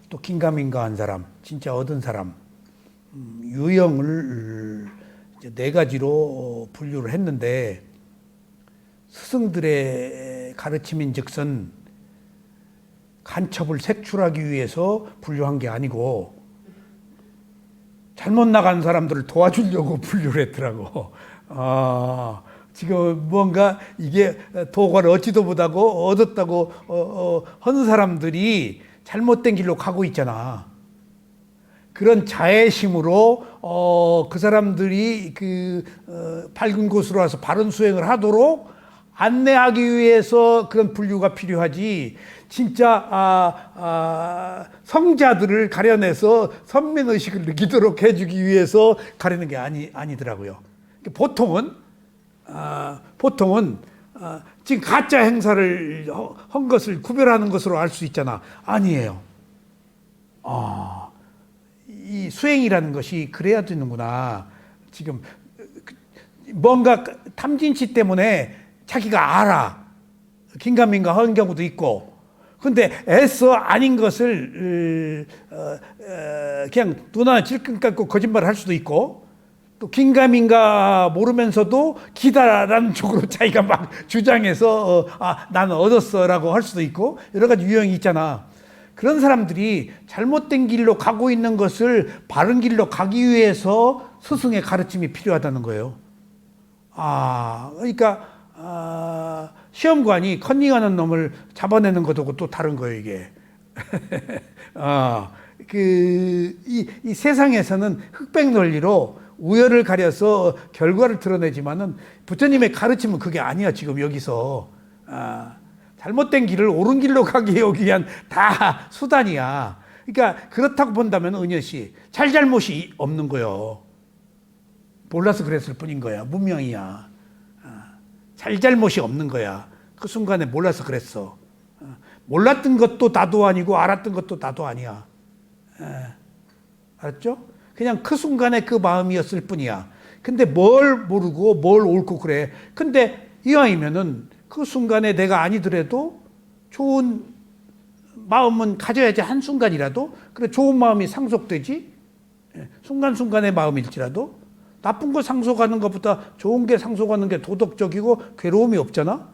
또 긴가민가한 사람, 진짜 얻은 사람, 유형을 이제 4가지로 분류를 했는데 스승들의 가르침인즉슨 간첩을 색출하기 위해서 분류한 게 아니고 잘못 나간 사람들을 도와주려고 분류를 했더라고. 지금 뭔가 이게 도과를 얻지도 못하고 얻었다고 하는 사람들이 잘못된 길로 가고 있잖아. 그런 자애심으로 그 사람들이 밝은 곳으로 와서 바른 수행을 하도록 안내하기 위해서 그런 분류가 필요하지. 진짜 성자들을 가려내서 선민의식을 느끼도록 해주기 위해서 가리는 게 아니더라고요. 보통은 지금 가짜 행사를 한 것을 구별하는 것으로 알 수 있잖아. 아니에요. 이 수행이라는 것이 그래야 되는구나. 지금 뭔가 탐진치 때문에 자기가 알아. 긴가민가 하는 경우도 있고. 근데 애써 아닌 것을 그냥 눈 하나 질끈 감고 거짓말을 할 수도 있고. 또 긴가민가 모르면서도 기다라는 쪽으로 자기가 막 주장해서 나는 얻었어라고 할 수도 있고 여러 가지 유형이 있잖아. 그런 사람들이 잘못된 길로 가고 있는 것을 바른 길로 가기 위해서 스승의 가르침이 필요하다는 거예요. 그러니까 시험관이 컨닝하는 놈을 잡아내는 것하고 또 다른 거예요, 이게. 이 세상에서는 흑백 논리로 우열을 가려서 결과를 드러내지만은 부처님의 가르침은 그게 아니야, 지금 여기서. 잘못된 길을 옳은 길로 가기 위한 다 수단이야. 그러니까 그렇다고 본다면 은여씨, 잘잘못이 없는 거요. 몰라서 그랬을 뿐인 거야. 문명이야. 잘잘못이 없는 거야. 그 순간에 몰라서 그랬어. 몰랐던 것도 나도 아니고 알았던 것도 나도 아니야. 알았죠? 그냥 그 순간에 그 마음이었을 뿐이야. 근데 뭘 모르고 뭘 옳고 그래. 근데 이왕이면은 그 순간에 내가 아니더라도 좋은 마음은 가져야지, 한순간이라도. 그래, 좋은 마음이 상속되지. 순간순간의 마음일지라도. 나쁜 거 상속하는 것보다 좋은 게 상속하는 게 도덕적이고 괴로움이 없잖아.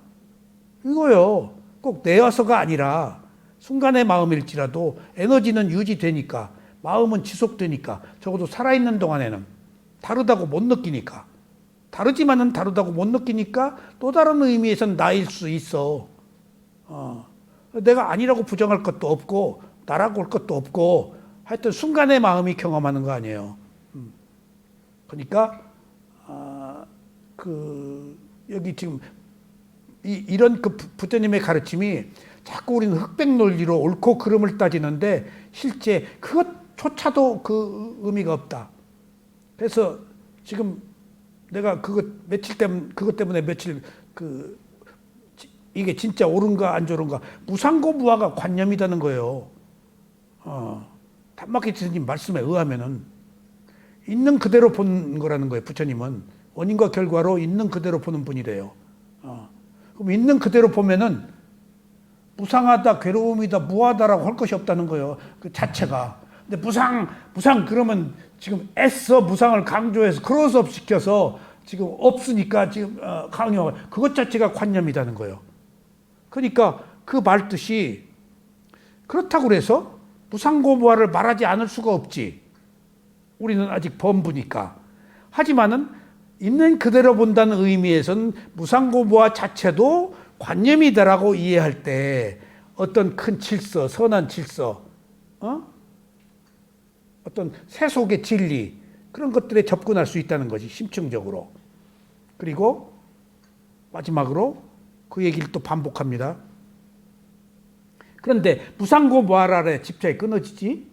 이거요. 꼭 내어서가 아니라 순간의 마음일지라도 에너지는 유지되니까, 마음은 지속되니까, 적어도 살아있는 동안에는 다르다고 못 느끼니까, 다르지만은 다르다고 못 느끼니까 또 다른 의미에서는 나일 수 있어. 내가 아니라고 부정할 것도 없고 나라고 할 것도 없고 하여튼 순간의 마음이 경험하는 거 아니에요. 그러니까 여기 지금 이런 그 부처님의 가르침이 자꾸 우리는 흑백 논리로 옳고 그름을 따지는데 실제 그것조차도 그 의미가 없다. 그래서 지금 내가 그것 때문에 며칠 이게 진짜 옳은가 안 옳은가 무상고무화가 관념이라는 거예요. 단막히 스님 말씀에 의하면은 있는 그대로 보는 거라는 거예요. 부처님은 원인과 결과로 있는 그대로 보는 분이래요. 그럼 있는 그대로 보면은 무상하다, 괴로움이다, 무하다라고 할 것이 없다는 거예요. 그 자체가. 근데 무상 그러면 지금 애써 무상을 강조해서 크로스업 시켜서 지금 없으니까 지금 강요, 그것 자체가 관념이라는 거예요. 그러니까 그 말 뜻이 그렇다고 그래서 무상고무화를 말하지 않을 수가 없지. 우리는 아직 범부니까. 하지만은 있는 그대로 본다는 의미에서는 무상고무화 자체도 관념이다라고 이해할 때 어떤 큰 질서, 선한 질서, 어떤 세속의 진리, 그런 것들에 접근할 수 있다는 거지, 심층적으로. 그리고 마지막으로 그 얘기를 또 반복합니다. 그런데 무상고무화라에 집착이 끊어지지.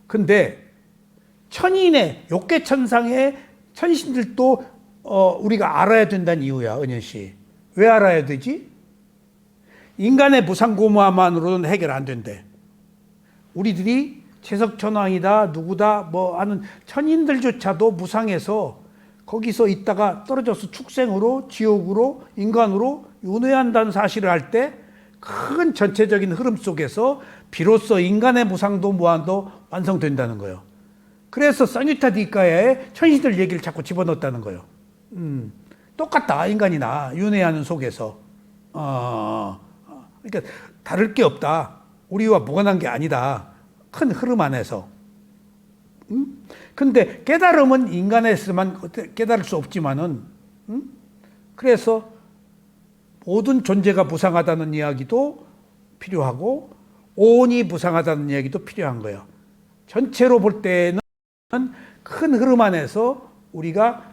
근데 천인의 욕계천상의 천신들도 우리가 알아야 된다는 이유야, 은현씨. 왜 알아야 되지? 인간의 무상고무화만으로는 해결 안 된대. 우리들이 채석천왕이다 누구다 뭐 하는 천인들조차도 무상해서 거기서 있다가 떨어져서 축생으로, 지옥으로, 인간으로 윤회한다는 사실을 알 때 큰 전체적인 흐름 속에서 비로소 인간의 무상도 무한도 완성된다는 거예요. 그래서 사뉴타디카야에 천신들 얘기를 자꾸 집어넣었다는 거예요. 똑같다, 인간이나 윤회하는 속에서. 그러니까 다를 게 없다. 우리와 무관한 게 아니다. 큰 흐름 안에서. 근데 깨달음은 인간에서만 깨달을 수 없지만은, 그래서 모든 존재가 무상하다는 이야기도 필요하고, 오온이 무상하다는 이야기도 필요한 거예요. 전체로 볼 때는 큰 흐름 안에서 우리가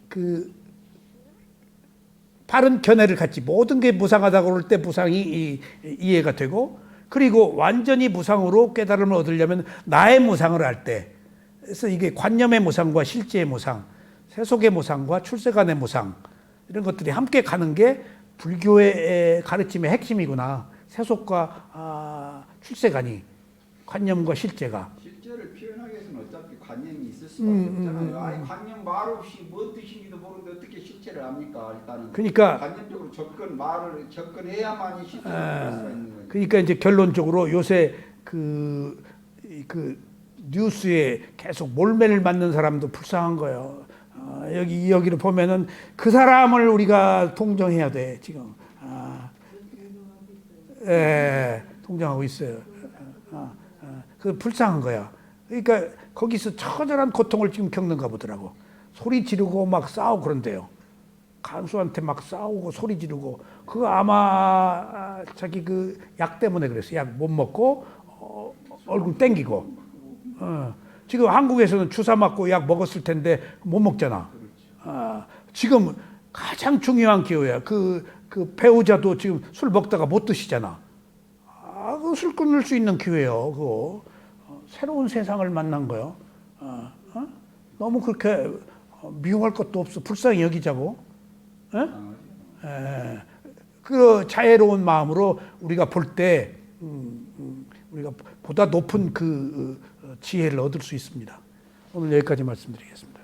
그 바른 견해를 갖지, 모든 게 무상하다고 그럴 때 무상이 이해가 되고, 그리고 완전히 무상으로 깨달음을 얻으려면 나의 무상을 알 때, 그래서 이게 관념의 무상과 실제의 무상, 세속의 무상과 출세간의 무상, 이런 것들이 함께 가는 게 불교의 가르침의 핵심이구나. 세속과 출세간이, 관념과 실제가. 실제를 표현하기 위해서는 어차피 관념이 있을 수밖에 없잖아요. 아니 관념 말 없이 뭔 뜻인지도 모르는데 어떻게 실체를 압니까? 일단은 그러니까 관념적으로 말을 접근해야만이 실체를 알 수가 있는 거예요. 그러니까 이제 결론적으로 요새 뉴스에 계속 몰매를 맞는 사람도 불쌍한 거예요. 여기를 보면은 그 사람을 우리가 동정해야 돼 지금. 예, 동정하고 있어요. 그 불쌍한 거야. 그러니까 거기서 처절한 고통을 지금 겪는가 보더라고. 소리 지르고 막 싸우고 그런데요. 간수한테 막 싸우고 소리 지르고 그거 아마 자기 그 약 때문에 그랬어. 약 못 먹고 얼굴 땡기고. 지금 한국에서는 주사 맞고 약 먹었을 텐데 못 먹잖아. 지금 가장 중요한 기회야. 그 배우자도 지금 술 먹다가 못 드시잖아. 그 술 끊을 수 있는 기회요. 그거 새로운 세상을 만난 거요. 너무 그렇게 미워할 것도 없어. 불쌍히 여기자고. 그 자애로운 마음으로 우리가 볼 때 우리가 보다 높은 그 지혜를 얻을 수 있습니다. 오늘 여기까지 말씀드리겠습니다.